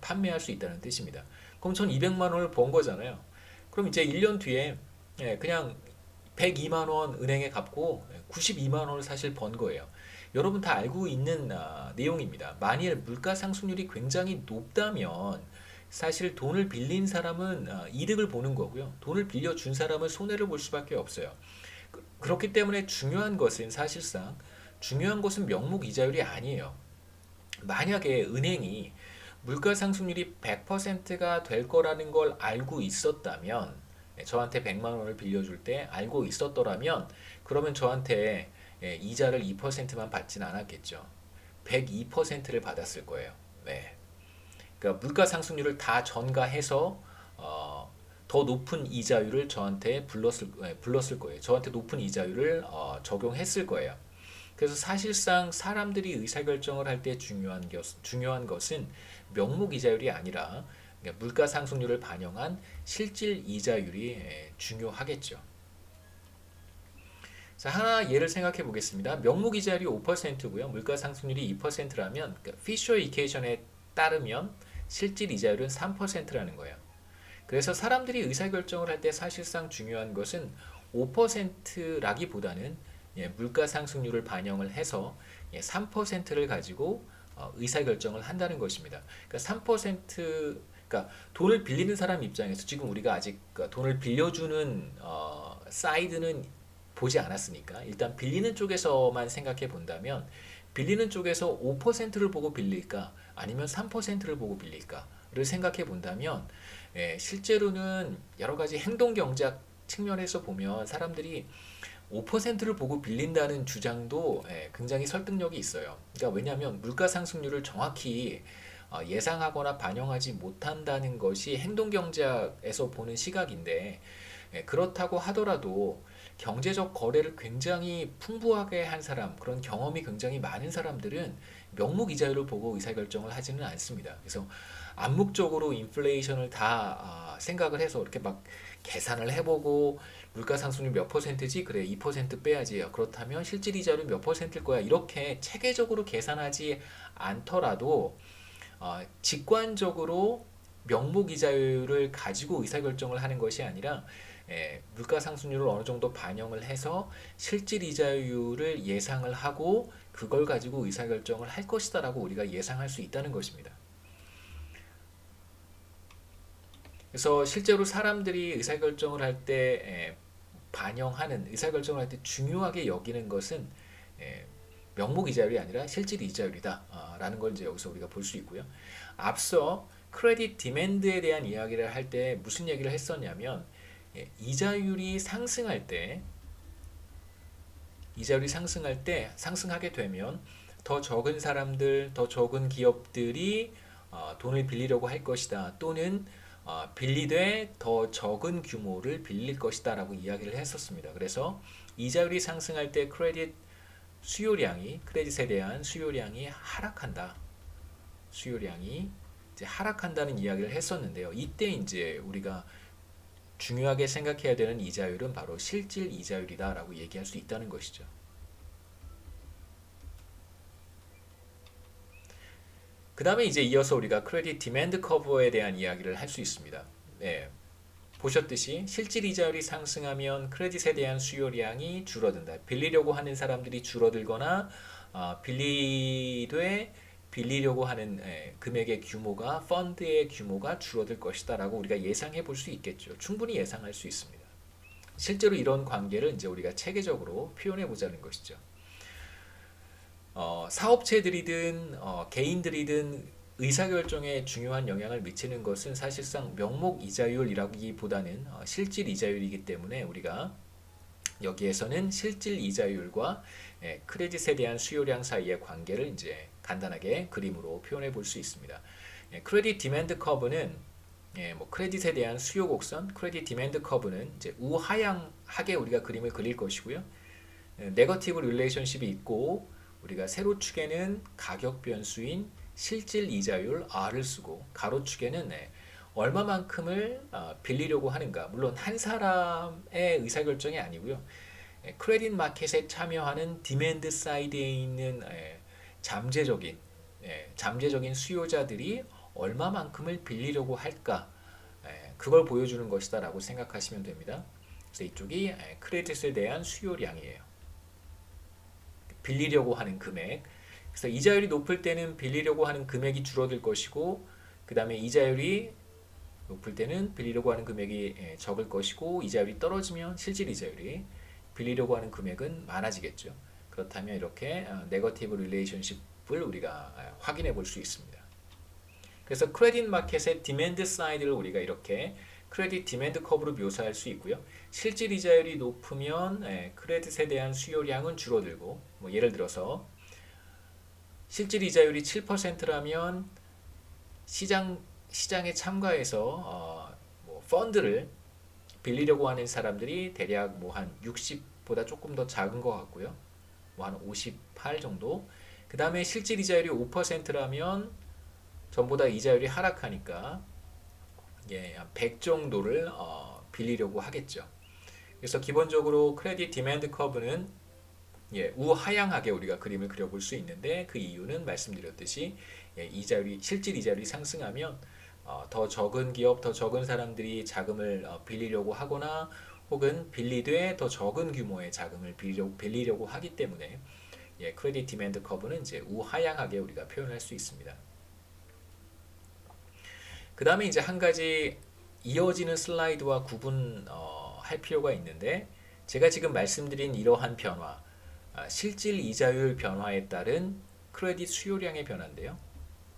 판매할 수 있다는 뜻입니다. 그럼 전 200만 원을 번 거잖아요. 그럼 이제 1년 뒤에 그냥 102만 원 은행에 갚고 92만 원을 사실 번 거예요. 여러분 다 알고 있는 내용입니다. 만일 물가 상승률이 굉장히 높다면 사실 돈을 빌린 사람은 이득을 보는 거고요. 돈을 빌려준 사람은 손해를 볼 수밖에 없어요. 그렇기 때문에 중요한 것은 명목 이자율이 아니에요. 만약에 은행이 물가 상승률이 100%가 될 거라는 걸 알고 있었다면 저한테 100만 원을 빌려줄 때 알고 있었더라면 그러면 저한테 이자를 2%만 받진 않았겠죠. 102%를 받았을 거예요. 네. 그러니까 물가 상승률을 다 전가해서 더 높은 이자율을 저한테 불렀을 거예요. 저한테 높은 이자율을 적용했을 거예요. 그래서 사실상 사람들이 의사결정을 할 때 중요한 것은 명목 이자율이 아니라 그러니까 물가 상승률을 반영한 실질 이자율이 중요하겠죠. 자, 하나 예를 생각해 보겠습니다. 명목 이자율이 5%고요. 물가 상승률이 2%라면 그러니까 피셔 이퀘이션에 따르면 실질 이자율은 3%라는 거예요. 그래서 사람들이 의사결정을 할 때 사실상 중요한 것은 5%라기보다는 물가 상승률을 반영을 해서 3%를 가지고 의사결정을 한다는 것입니다. 그러니까 3%, 그러니까 돈을 빌리는 사람 입장에서 지금 우리가 아직 돈을 빌려주는 사이드는 보지 않았으니까 일단 빌리는 쪽에서만 생각해 본다면 빌리는 쪽에서 5%를 보고 빌릴까 아니면 3%를 보고 빌릴까를 생각해 본다면 실제로는 여러 가지 행동 경제학 측면에서 보면 사람들이 5%를 보고 빌린다는 주장도 굉장히 설득력이 있어요. 그러니까 왜냐하면 물가 상승률을 정확히 예상하거나 반영하지 못한다는 것이 행동 경제학에서 보는 시각인데 그렇다고 하더라도 경제적 거래를 굉장히 풍부하게 한 사람, 그런 경험이 굉장히 많은 사람들은 명목 이자율을 보고 의사결정을 하지는 않습니다. 그래서 암묵적으로 인플레이션을 다 생각을 해서 이렇게 막 계산을 해보고 물가 상승률 몇 %지? 그래 2% 빼야지. 그렇다면 실질 이자율은 몇 %일 거야? 이렇게 체계적으로 계산하지 않더라도 직관적으로 명목 이자율을 가지고 의사결정을 하는 것이 아니라 물가 상승률을 어느 정도 반영을 해서 실질 이자율을 예상을 하고 그걸 가지고 의사결정을 할 것이다라고 우리가 예상할 수 있다는 것입니다. 그래서 실제로 사람들이 의사결정을 할 때 반영하는 의사결정을 할 때 중요하게 여기는 것은 명목 이자율이 아니라 실질 이자율이다 라는 걸 이제 여기서 우리가 볼 수 있고요. 앞서 크레딧 디맨드에 대한 이야기를 할 때 무슨 얘기를 했었냐면 이자율이 상승할 때 상승하게 되면 더 적은 사람들, 더 적은 기업들이 돈을 빌리려고 할 것이다. 또는 빌리되 더 적은 규모를 빌릴 것이다 라고 이야기를 했었습니다. 그래서 이자율이 상승할 때 크레딧에 대한 수요량이 하락한다. 수요량이 이제 하락한다는 이야기를 했었는데요. 이때 이제 우리가 중요하게 생각해야 되는 이자율은 바로 실질 이자율이다 라고 얘기할 수 있다는 것이죠. 그 다음에 이제 이어서 우리가 크레딧 디맨드 커브에 대한 이야기를 할 수 있습니다. 보셨듯이 실질 이자율이 상승하면 크레딧에 대한 수요량이 줄어든다. 빌리려고 하는 사람들이 줄어들거나 빌리려고 하는 금액의 규모가 펀드의 규모가 줄어들 것이다 라고 우리가 예상해 볼 수 있겠죠. 충분히 예상할 수 있습니다. 실제로 이런 관계를 이제 우리가 체계적으로 표현해 보자는 것이죠. 사업체들이든 개인들이든 의사결정에 중요한 영향을 미치는 것은 사실상 명목 이자율이라기보다는 실질 이자율이기 때문에 우리가 여기에서는 실질 이자율과 크레딧에 대한 수요량 사이의 관계를 이제 간단하게 그림으로 표현해 볼 수 있습니다. 크레딧 디맨드 커브는 뭐 크레딧에 대한 수요 곡선, 크레딧 디맨드 커브는 이제 우하향하게 우리가 그림을 그릴 것이고요. 네거티브 릴레이션십이 있고 우리가 세로축에는 가격 변수인 실질 이자율 R을 쓰고 가로축에는 얼마만큼을 빌리려고 하는가. 물론 한 사람의 의사결정이 아니고요. 크레딧 마켓에 참여하는 디맨드 사이드에 있는 잠재적인 수요자들이 얼마만큼을 빌리려고 할까. 그걸 보여주는 것이다 라고 생각하시면 됩니다. 그래서 이쪽이 크레딧에 대한 수요량이에요. 빌리려고 하는 금액. 그래서 이자율이 높을 때는 빌리려고 하는 금액이 줄어들 것이고 그 다음에 이자율이 높을 때는 빌리려고 하는 금액이 적을 것이고 이자율이 떨어지면 실질 이자율이 빌리려고 하는 금액은 많아지겠죠. 그렇다면 이렇게 네거티브 릴레이션십을 우리가 확인해 볼 수 있습니다. 그래서 크레딧 마켓의 디맨드 사이드를 우리가 이렇게 크레딧 디맨드 커브로 묘사할 수 있고요. 실질 이자율이 높으면 크레딧에 대한 수요량은 줄어들고 예를 들어서 실질 이자율이 7%라면 시장에 참가해서 뭐 펀드를 빌리려고 하는 사람들이 대략 뭐 한 60보다 조금 더 작은 것 같고요. 뭐 한 58 정도. 그 다음에 실질 이자율이 5%라면 전보다 이자율이 하락하니까 한 100 정도를 빌리려고 하겠죠. 그래서 기본적으로 크레딧 디맨드 커브는 우하향하게 우리가 그림을 그려볼 수 있는데 그 이유는 말씀드렸듯이 실질 이자율이 상승하면 더 적은 기업, 더 적은 사람들이 자금을 빌리려고 하거나 혹은 빌리되 더 적은 규모의 자금을 빌리려고 하기 때문에 크레딧 디맨드 커브는 이제 우하향하게 우리가 표현할 수 있습니다. 그 다음에 이제 한 가지 이어지는 슬라이드와 구분할 필요가 있는데 제가 지금 말씀드린 이러한 변화, 실질 이자율 변화에 따른 크레딧 수요량의 변화인데요.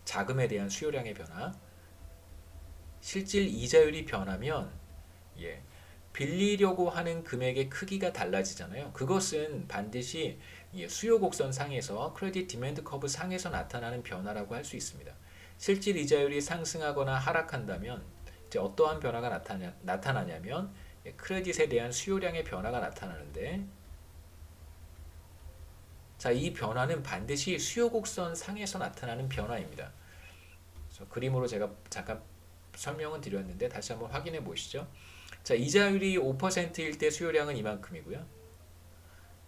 자금에 대한 수요량의 변화. 실질 이자율이 변하면 빌리려고 하는 금액의 크기가 달라지잖아요. 그것은 반드시 수요 곡선 상에서 크레딧 디맨드 커브 상에서 나타나는 변화라고 할 수 있습니다. 실질 이자율이 상승하거나 하락한다면 이제 어떠한 변화가 나타나냐면 크레딧에 대한 수요량의 변화가 나타나는데 자, 이 변화는 반드시 수요 곡선 상에서 나타나는 변화입니다. 그래서 그림으로 제가 잠깐 설명은 드렸는데 다시 한번 확인해 보시죠. 자, 이자율이 5%일 때 수요량은 이만큼이고요.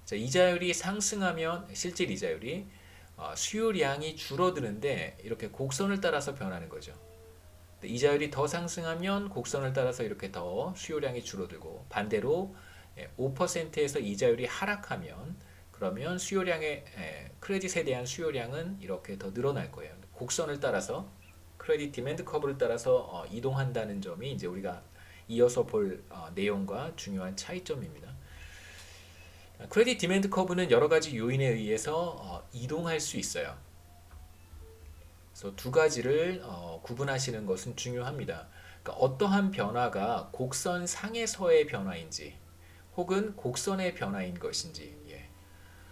자, 이자율이 상승하면 실질 이자율이 수요량이 줄어드는데 이렇게 곡선을 따라서 변하는 거죠. 이자율이 더 상승하면 곡선을 따라서 이렇게 더 수요량이 줄어들고 반대로 5%에서 이자율이 하락하면 그러면 크레딧에 대한 수요량은 이렇게 더 늘어날 거예요. 곡선을 따라서 크레딧 디맨드 커브를 따라서 이동한다는 점이 이제 우리가 이어서 볼 내용과 중요한 차이점입니다. 크레딧 디맨드 커브는 여러 가지 요인에 의해서 이동할 수 있어요. 그래서 두 가지를 구분하시는 것은 중요합니다. 그러니까 어떠한 변화가 곡선 상에서의 변화인지 혹은 곡선의 변화인 것인지.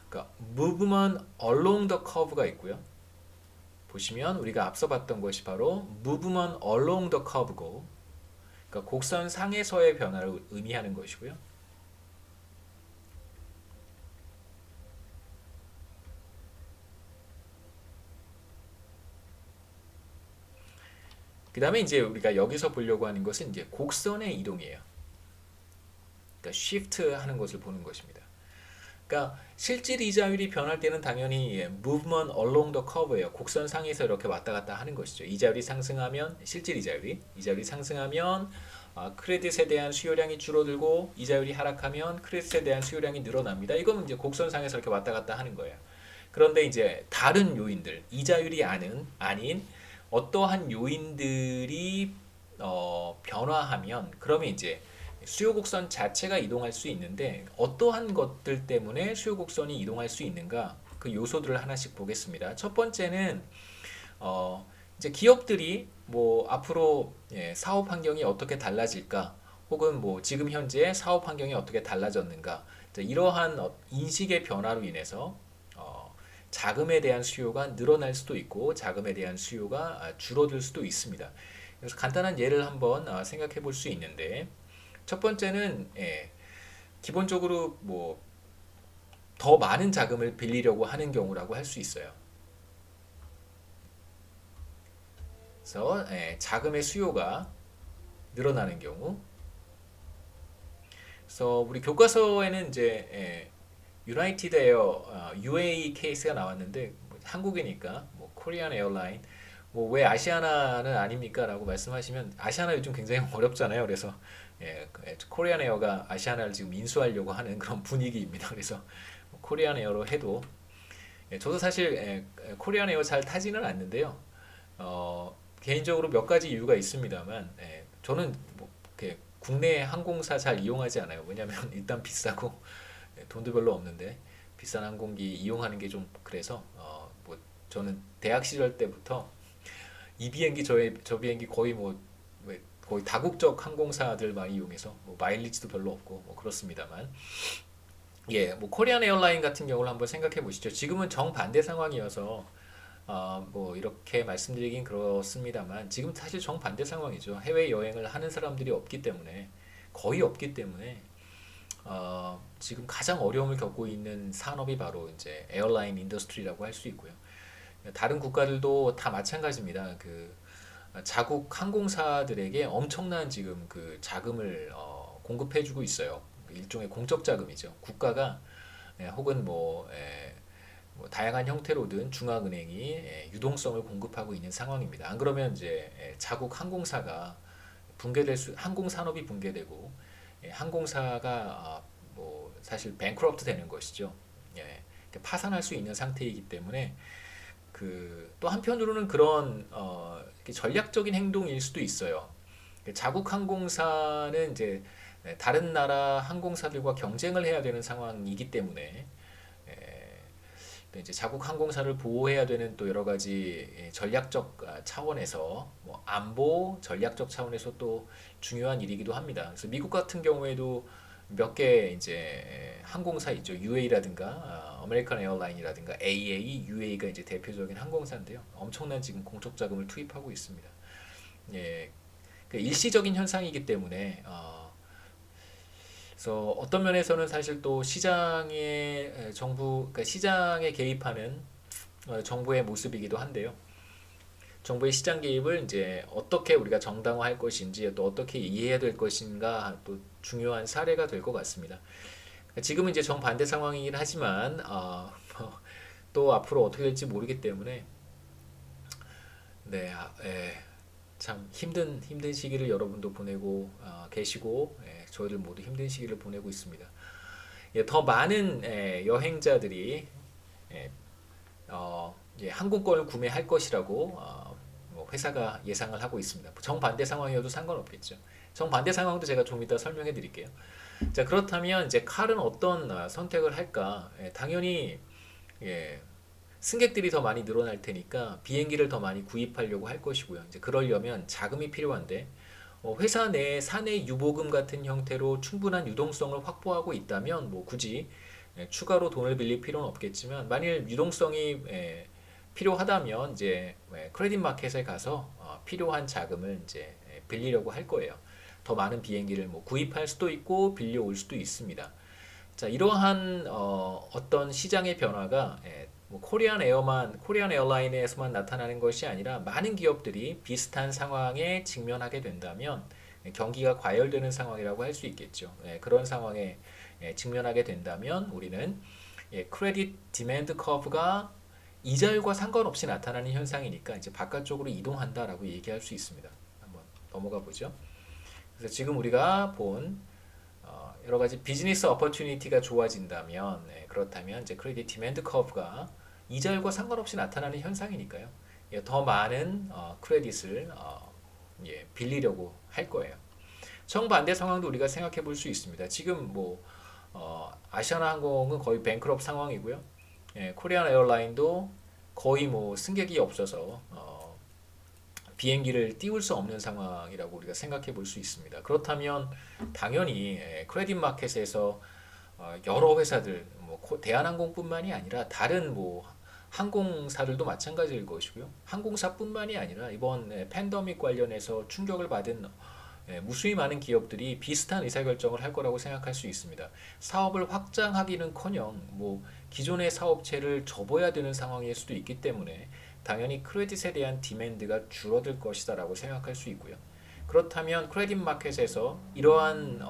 그러니까 movement along the curve가 있고요. 보시면 우리가 앞서 봤던 것이 바로 movement along the curve고, 그러니까 곡선 상에서의 변화를 의미하는 것이고요. 그 다음에 이제 우리가 여기서 보려고 하는 것은 이제 곡선의 이동이에요. 그러니까 shift 하는 것을 보는 것입니다. 그러니까 실질 이자율이 변할 때는 당연히 movement along the curve예요. 곡선 상에서 이렇게 왔다 갔다 하는 것이죠. 이자율이 상승하면 실질 이자율이 상승하면 크레딧에 대한 수요량이 줄어들고 이자율이 하락하면 크레딧에 대한 수요량이 늘어납니다. 이건 이제 곡선 상에서 이렇게 왔다 갔다 하는 거예요. 그런데 이제 다른 요인들, 이자율이 아닌 어떠한 요인들이 변화하면 그러면 이제 수요 곡선 자체가 이동할 수 있는데 어떠한 것들 때문에 수요 곡선이 이동할 수 있는가 그 요소들을 하나씩 보겠습니다. 첫 번째는 이제 기업들이 뭐 앞으로 사업 환경이 어떻게 달라질까 혹은 뭐 지금 현재 사업 환경이 어떻게 달라졌는가 이러한 인식의 변화로 인해서 자금에 대한 수요가 늘어날 수도 있고 자금에 대한 수요가 줄어들 수도 있습니다. 그래서 간단한 예를 한번 생각해 볼 수 있는데 첫 번째는 기본적으로 뭐 더 많은 자금을 빌리려고 하는 경우라고 할 수 있어요. 그래서 자금의 수요가 늘어나는 경우. 그래서 우리 교과서에는 이제 유나이티드 에어 UAE 케이스가 나왔는데 뭐 한국이니까 뭐 코리안 에어라인 뭐 왜 아시아나는 아닙니까? 라고 말씀하시면 아시아나 요즘 굉장히 어렵잖아요. 그래서 코리안 에어가 아시아나를 지금 인수하려고 하는 그런 분위기입니다. 그래서 코리안 에어로 해도 저도 사실 코리안 에어 잘 타지는 않는데요. 개인적으로 몇 가지 이유가 있습니다만 저는 뭐 이렇게 국내 항공사 잘 이용하지 않아요. 왜냐하면 일단 비싸고 돈도 별로 없는데 비싼 항공기 이용하는 게 좀 그래서 뭐 저는 대학 시절 때부터 이 비행기 저 비행기 거의 뭐 거의 다국적 항공사들 많이 이용해서 뭐 마일리지도 별로 없고 뭐 그렇습니다만 뭐 코리안 에어라인 같은 경우를 한번 생각해 보시죠. 지금은 정반대 상황이어서 뭐 이렇게 말씀드리긴 그렇습니다만 지금 사실 정반대 상황이죠. 해외 여행을 하는 사람들이 없기 때문에 거의 없기 때문에 지금 가장 어려움을 겪고 있는 산업이 바로 이제 에어라인 인더스트리라고 할 수 있고요. 다른 국가들도 다 마찬가지입니다. 그 자국 항공사들에게 엄청난 지금 그 자금을 공급해주고 있어요. 일종의 공적 자금이죠. 국가가 혹은 뭐 다양한 형태로든 중앙은행이 유동성을 공급하고 있는 상황입니다. 안 그러면 이제 자국 항공사가 항공 산업이 붕괴되고 항공사가 뭐 사실 뱅크럽트 되는 것이죠. 예, 파산할 수 있는 상태이기 때문에 그 또 한편으로는 그런 전략적인 행동일 수도 있어요. 자국 항공사는 이제 다른 나라 항공사들과 경쟁을 해야 되는 상황이기 때문에 또 이제 자국 항공사를 보호해야 되는 또 여러 가지 전략적 차원에서 뭐 안보 전략적 차원에서 또 중요한 일이기도 합니다. 그래서 미국 같은 경우에도 몇 개 이제 항공사 있죠. UA라든가 아메리칸 에어라인이라든가 AA, UA가 이제 대표적인 항공사인데요. 엄청난 지금 공적 자금을 투입하고 있습니다. 예, 그 일시적인 현상이기 때문에 그래서 어떤 면에서는 사실 또 시장의 그러니까 시장에 개입하는 정부의 모습이기도 한데요. 정부의 시장 개입을 이제 어떻게 우리가 정당화할 것인지 또 어떻게 이해해야 될 것인가 또 중요한 사례가 될 것 같습니다. 지금은 이제 정반대 상황이긴 하지만 또 앞으로 어떻게 될지 모르기 때문에 네, 참 힘든 시기를 여러분도 보내고 계시고 저희들 모두 힘든 시기를 보내고 있습니다. 더 많은 여행자들이 항공권을 구매할 것이라고 뭐 회사가 예상을 하고 있습니다. 정반대 상황이어도 상관없겠죠. 정반대 상황도 제가 좀 이따 설명해 드릴게요. 자, 그렇다면 이제 칼은 어떤 선택을 할까? 당연히 승객들이 더 많이 늘어날 테니까 비행기를 더 많이 구입하려고 할 것이고요. 이제 그러려면 자금이 필요한데 회사 내 사내 유보금 같은 형태로 충분한 유동성을 확보하고 있다면 뭐 굳이 추가로 돈을 빌릴 필요는 없겠지만 만일 유동성이 필요하다면 이제 크레딧 마켓에 가서 필요한 자금을 이제 빌리려고 할 거예요. 더 많은 비행기를 뭐 구입할 수도 있고 빌려올 수도 있습니다. 자, 이러한 어떤 시장의 변화가 뭐 코리안 에어라인에서만 나타나는 것이 아니라 많은 기업들이 비슷한 상황에 직면하게 된다면 경기가 과열되는 상황이라고 할 수 있겠죠. 그런 상황에 직면하게 된다면 우리는 크레딧 디맨드 커브가 이자율과 상관없이 나타나는 현상이니까 이제 바깥쪽으로 이동한다라고 얘기할 수 있습니다. 한번 넘어가 보죠. 그래서 지금 우리가 본 여러 가지 비즈니스 어퍼튜니티가 좋아진다면 그렇다면 이제 크레딧 디맨드 커브가 이자율과 상관없이 나타나는 현상이니까요. 더 많은 크레딧을 빌리려고 할 거예요. 정반대 상황도 우리가 생각해 볼 수 있습니다. 지금 뭐 아시아나항공은 거의 뱅크럽 상황이고요. 코리안 에어라인도 거의 뭐 승객이 없어서 비행기를 띄울 수 없는 상황이라고 우리가 생각해 볼 수 있습니다. 그렇다면 당연히 크레딧 마켓에서 여러 회사들 뭐 대한항공뿐만이 아니라 다른 뭐 항공사들도 마찬가지일 것이고요. 항공사뿐만이 아니라 이번 팬데믹 관련해서 충격을 받은 무수히 많은 기업들이 비슷한 의사결정을 할 거라고 생각할 수 있습니다. 사업을 확장하기는커녕 뭐 기존의 사업체를 접어야 되는 상황일 수도 있기 때문에 당연히 크레딧에 대한 디맨드가 줄어들 것이다라고 생각할 수 있고요. 그렇다면 크레딧 마켓에서 이러한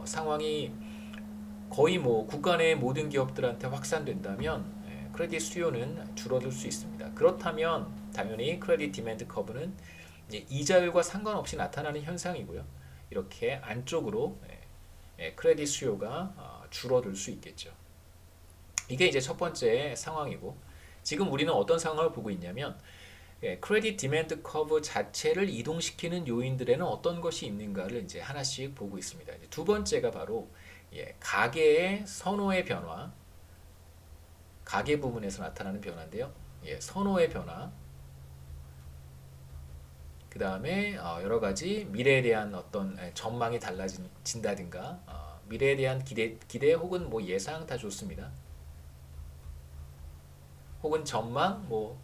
상황이 거의 뭐 국가 내 모든 기업들한테 확산된다면 크레딧 수요는 줄어들 수 있습니다. 그렇다면 당연히 크레딧 디맨드 커브는 이자율과 상관없이 나타나는 현상이고요. 이렇게 안쪽으로 크레딧 수요가 줄어들 수 있겠죠. 이게 이제 첫 번째 상황이고 지금 우리는 어떤 상황을 보고 있냐면 크레딧 디맨드 커브 자체를 이동시키는 요인들에는 어떤 것이 있는가를 이제 하나씩 보고 있습니다. 이제 두 번째가 바로 가계의 선호의 변화, 가계 부분에서 나타나는 변화인데요. 선호의 변화, 그 다음에 여러 가지 미래에 대한 어떤 전망이 달라진다든가 미래에 대한 기대 혹은 뭐 예상 다 좋습니다. 혹은 전망, 뭐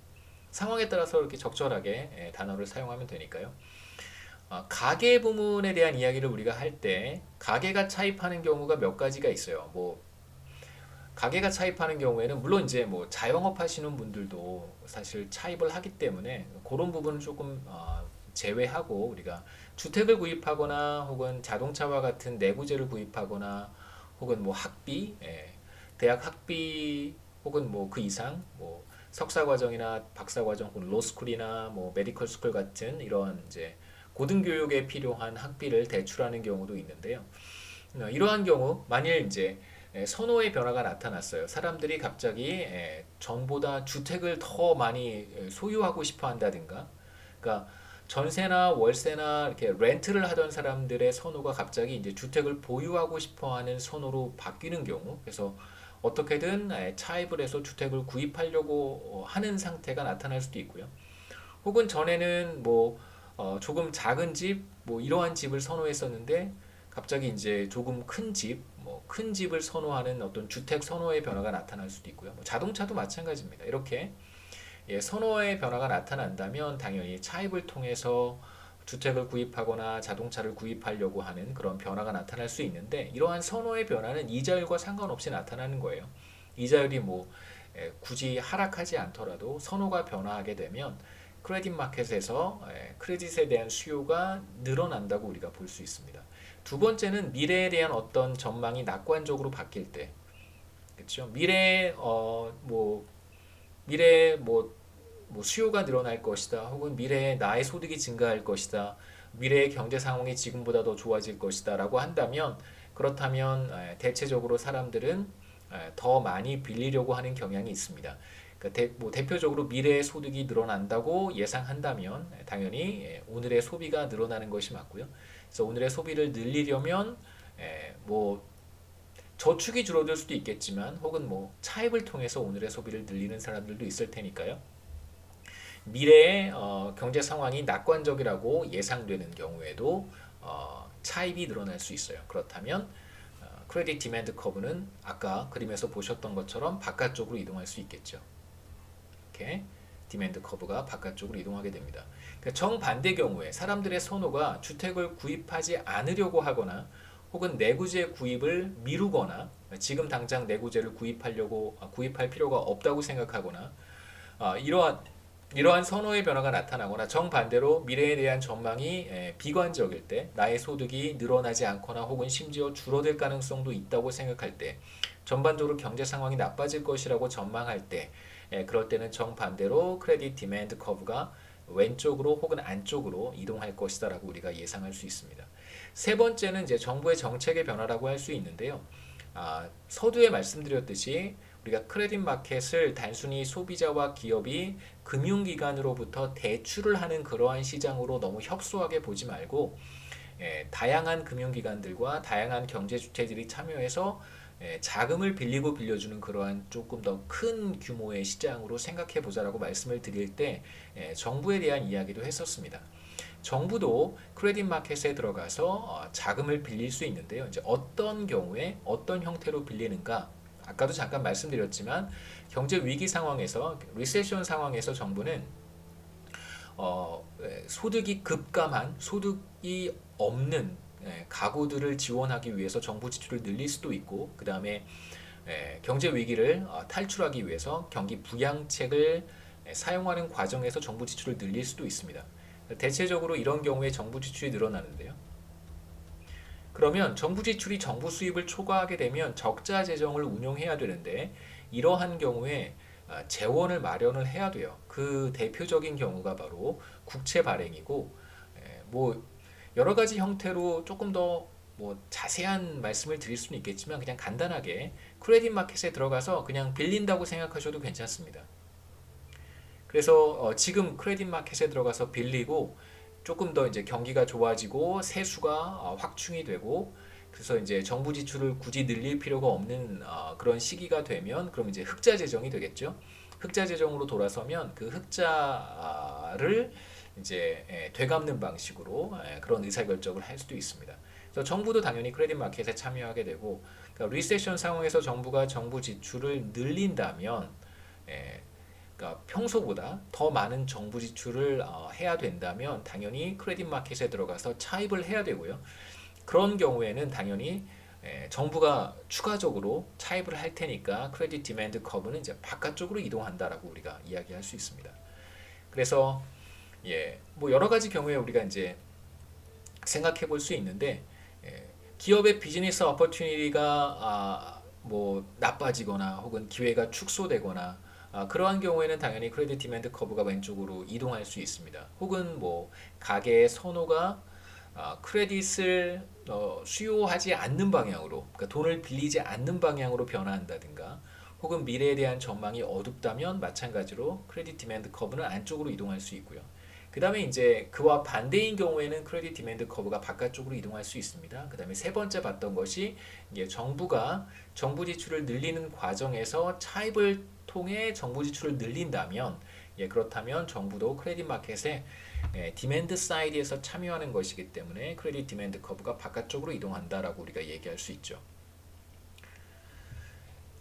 상황에 따라서 이렇게 적절하게 단어를 사용하면 되니까요. 가계 부문에 대한 이야기를 우리가 할 때 가계가 차입하는 경우가 몇 가지가 있어요. 뭐 가계가 차입하는 경우에는 물론 이제 뭐 자영업 하시는 분들도 사실 차입을 하기 때문에 그런 부분은 조금 제외하고 우리가 주택을 구입하거나 혹은 자동차와 같은 내구재를 구입하거나 혹은 뭐 학비, 대학 학비 혹은 뭐 그 이상 뭐 석사 과정이나 박사 과정 혹은 로스쿨이나 뭐 메디컬 스쿨 같은 이런 이제 고등교육에 필요한 학비를 대출하는 경우도 있는데요. 이러한 경우 만일 이제 선호의 변화가 나타났어요. 사람들이 갑자기 전보다 주택을 더 많이 소유하고 싶어 한다든가, 그러니까 전세나 월세나 이렇게 렌트를 하던 사람들의 선호가 갑자기 이제 주택을 보유하고 싶어 하는 선호로 바뀌는 경우, 그래서 어떻게든 차입을 해서 주택을 구입하려고 하는 상태가 나타날 수도 있고요. 혹은 전에는 뭐 조금 작은 집, 뭐 이러한 집을 선호했었는데 갑자기 이제 조금 큰 집, 뭐 큰 집을 선호하는 어떤 주택 선호의 변화가 나타날 수도 있고요. 뭐 자동차도 마찬가지입니다. 이렇게 선호의 변화가 나타난다면 당연히 차입을 통해서 주택을 구입하거나 자동차를 구입하려고 하는 그런 변화가 나타날 수 있는데 이러한 선호의 변화는 이자율과 상관없이 나타나는 거예요. 이자율이 뭐 굳이 하락하지 않더라도 선호가 변화하게 되면 크레딧 마켓에서 크레딧에 대한 수요가 늘어난다고 우리가 볼 수 있습니다. 두 번째는 미래에 대한 어떤 전망이 낙관적으로 바뀔 때, 그렇죠? 미래에 뭐 수요가 늘어날 것이다, 혹은 미래에 나의 소득이 증가할 것이다, 미래의 경제 상황이 지금보다 더 좋아질 것이다라고 한다면 그렇다면 대체적으로 사람들은 더 많이 빌리려고 하는 경향이 있습니다. 그러니까 뭐 대표적으로 미래의 소득이 늘어난다고 예상한다면 당연히 오늘의 소비가 늘어나는 것이 맞고요. 그래서 오늘의 소비를 늘리려면 뭐 저축이 줄어들 수도 있겠지만 혹은 뭐 차입을 통해서 오늘의 소비를 늘리는 사람들도 있을 테니까요. 미래의 경제 상황이 낙관적이라고 예상되는 경우에도 차입이 늘어날 수 있어요. 그렇다면 크레딧 디맨드 커브는 아까 그림에서 보셨던 것처럼 바깥쪽으로 이동할 수 있겠죠. 이렇게 디맨드 커브가 바깥쪽으로 이동하게 됩니다. 그러니까 정반대 경우에 사람들의 선호가 주택을 구입하지 않으려고 하거나 혹은 내구재 구입을 미루거나 지금 당장 내구재를 구입할 필요가 없다고 생각하거나 이러한 선호의 변화가 나타나거나 정반대로 미래에 대한 전망이 비관적일 때, 나의 소득이 늘어나지 않거나 혹은 심지어 줄어들 가능성도 있다고 생각할 때, 전반적으로 경제 상황이 나빠질 것이라고 전망할 때, 그럴 때는 정반대로 크레딧 디맨드 커브가 왼쪽으로 혹은 안쪽으로 이동할 것이다라고 우리가 예상할 수 있습니다. 세 번째는 이제 정부의 정책의 변화라고 할 수 있는데요. 서두에 말씀드렸듯이 우리가 크레딧 마켓을 단순히 소비자와 기업이 금융기관으로부터 대출을 하는 그러한 시장으로 너무 협소하게 보지 말고 다양한 금융기관들과 다양한 경제주체들이 참여해서 자금을 빌리고 빌려주는 그러한 조금 더 큰 규모의 시장으로 생각해 보자라고 말씀을 드릴 때 정부에 대한 이야기도 했었습니다. 정부도 크레딧 마켓에 들어가서 자금을 빌릴 수 있는데요. 이제 어떤 경우에 어떤 형태로 빌리는가? 아까도 잠깐 말씀드렸지만 경제 위기 상황에서 리세션 상황에서 정부는 소득이 급감한 소득이 없는 가구들을 지원하기 위해서 정부 지출을 늘릴 수도 있고 그 다음에 경제 위기를 탈출하기 위해서 경기 부양책을 사용하는 과정에서 정부 지출을 늘릴 수도 있습니다. 대체적으로 이런 경우에 정부 지출이 늘어나는데요. 그러면 정부 지출이 정부 수입을 초과하게 되면 적자 재정을 운용해야 되는데 이러한 경우에 재원을 마련을 해야 돼요. 그 대표적인 경우가 바로 국채 발행이고 뭐 여러 가지 형태로 조금 더 뭐 자세한 말씀을 드릴 수는 있겠지만 그냥 간단하게 크레딧 마켓에 들어가서 그냥 빌린다고 생각하셔도 괜찮습니다. 그래서 지금 크레딧 마켓에 들어가서 빌리고 조금 더 이제 경기가 좋아지고 세수가 확충이 되고 그래서 이제 정부 지출을 굳이 늘릴 필요가 없는 그런 시기가 되면 그럼 이제 흑자 재정이 되겠죠. 흑자 재정으로 돌아서면 그 흑자를 이제 되갚는 방식으로 그런 의사결정을 할 수도 있습니다. 그래서 정부도 당연히 크레딧 마켓에 참여하게 되고 그러니까 리세션 상황에서 정부가 정부 지출을 늘린다면 그러니까 평소보다 더 많은 정부 지출을 해야 된다면 당연히 크레딧 마켓에 들어가서 차입을 해야 되고요. 그런 경우에는 당연히 정부가 추가적으로 차입을 할 테니까 크레딧 디맨드 커브는 이제 바깥쪽으로 이동한다라고 우리가 이야기할 수 있습니다. 그래서 뭐 여러 가지 경우에 우리가 이제 생각해 볼 수 있는데 기업의 비즈니스 어퍼튜니티가 뭐 나빠지거나 혹은 기회가 축소되거나 그러한 경우에는 당연히 크레딧 디맨드 커브가 왼쪽으로 이동할 수 있습니다. 혹은 뭐 가계의 선호가 크레딧을 수요하지 않는 방향으로, 그러니까 돈을 빌리지 않는 방향으로 변화한다든가, 혹은 미래에 대한 전망이 어둡다면 마찬가지로 크레딧 디맨드 커브는 안쪽으로 이동할 수 있고요. 그 다음에 이제 그와 반대인 경우에는 크레딧 디맨드 커브가 바깥쪽으로 이동할 수 있습니다. 그 다음에 세 번째 봤던 것이 이제 정부가 정부 지출을 늘리는 과정에서 차입을 통해 정부 지출을 늘린다면, 그렇다면 정부도 크레딧 마켓에 디맨드 사이드에서 참여하는 것이기 때문에 크레딧 디맨드 커브가 바깥쪽으로 이동한다라고 우리가 얘기할 수 있죠.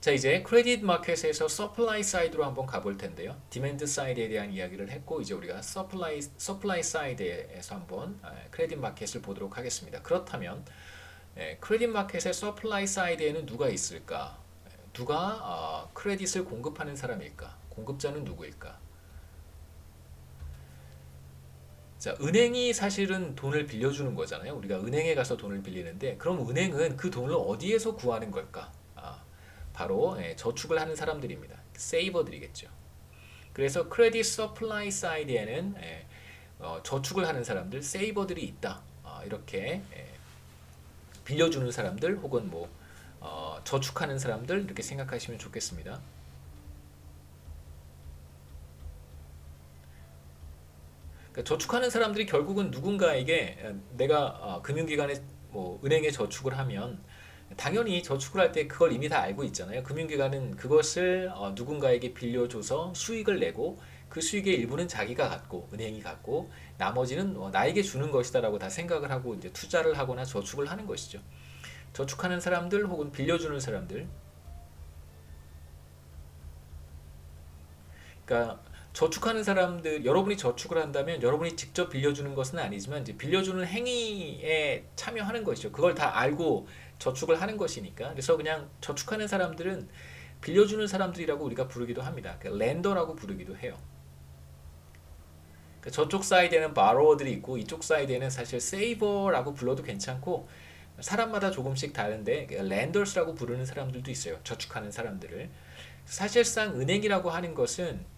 자, 이제 크레딧 마켓에서 서플라이 사이드로 한번 가볼 텐데요. 디맨드 사이드에 대한 이야기를 했고 이제 우리가 서플라이 사이드에서 한번 크레딧 마켓을 보도록 하겠습니다. 그렇다면 크레딧 마켓의 서플라이 사이드에는 누가 있을까? 누가 크레딧을 공급하는 사람일까? 공급자는 누구일까? 자, 은행이 사실은 돈을 빌려주는 거잖아요. 우리가 은행에 가서 돈을 빌리는데 그럼 은행은 그 돈을 어디에서 구하는 걸까? 바로 저축을 하는 사람들입니다. 세이버들이겠죠. 그래서 크레딧 서플라이 사이드에는 저축을 하는 사람들, 세이버들이 있다. 이렇게 빌려주는 사람들 혹은 뭐 저축하는 사람들 이렇게 생각하시면 좋겠습니다. 그러니까 저축하는 사람들이 결국은 누군가에게 내가 금융기관에 뭐 은행에 저축을 하면 당연히 저축을 할 때 그걸 이미 다 알고 있잖아요. 금융기관은 그것을 누군가에게 빌려줘서 수익을 내고 그 수익의 일부는 자기가 갖고 은행이 갖고 나머지는 나에게 주는 것이다라고 다 생각을 하고 이제 투자를 하거나 저축을 하는 것이죠. 저축하는 사람들 혹은 빌려주는 사람들. 그러니까 저축하는 사람들, 여러분이 저축을 한다면 여러분이 직접 빌려주는 것은 아니지만 이제 빌려주는 행위에 참여하는 것이죠. 그걸 다 알고 저축을 하는 것이니까. 그래서 그냥 저축하는 사람들은 빌려주는 사람들이라고 우리가 부르기도 합니다. 그러니까 랜더라고 부르기도 해요. 그러니까 저쪽 사이드에는 바로어들이 있고 이쪽 사이드에는 사실 세이버라고 불러도 괜찮고 사람마다 조금씩 다른데 랜더스라고 부르는 사람들도 있어요. 저축하는 사람들을. 사실상 은행이라고 하는 것은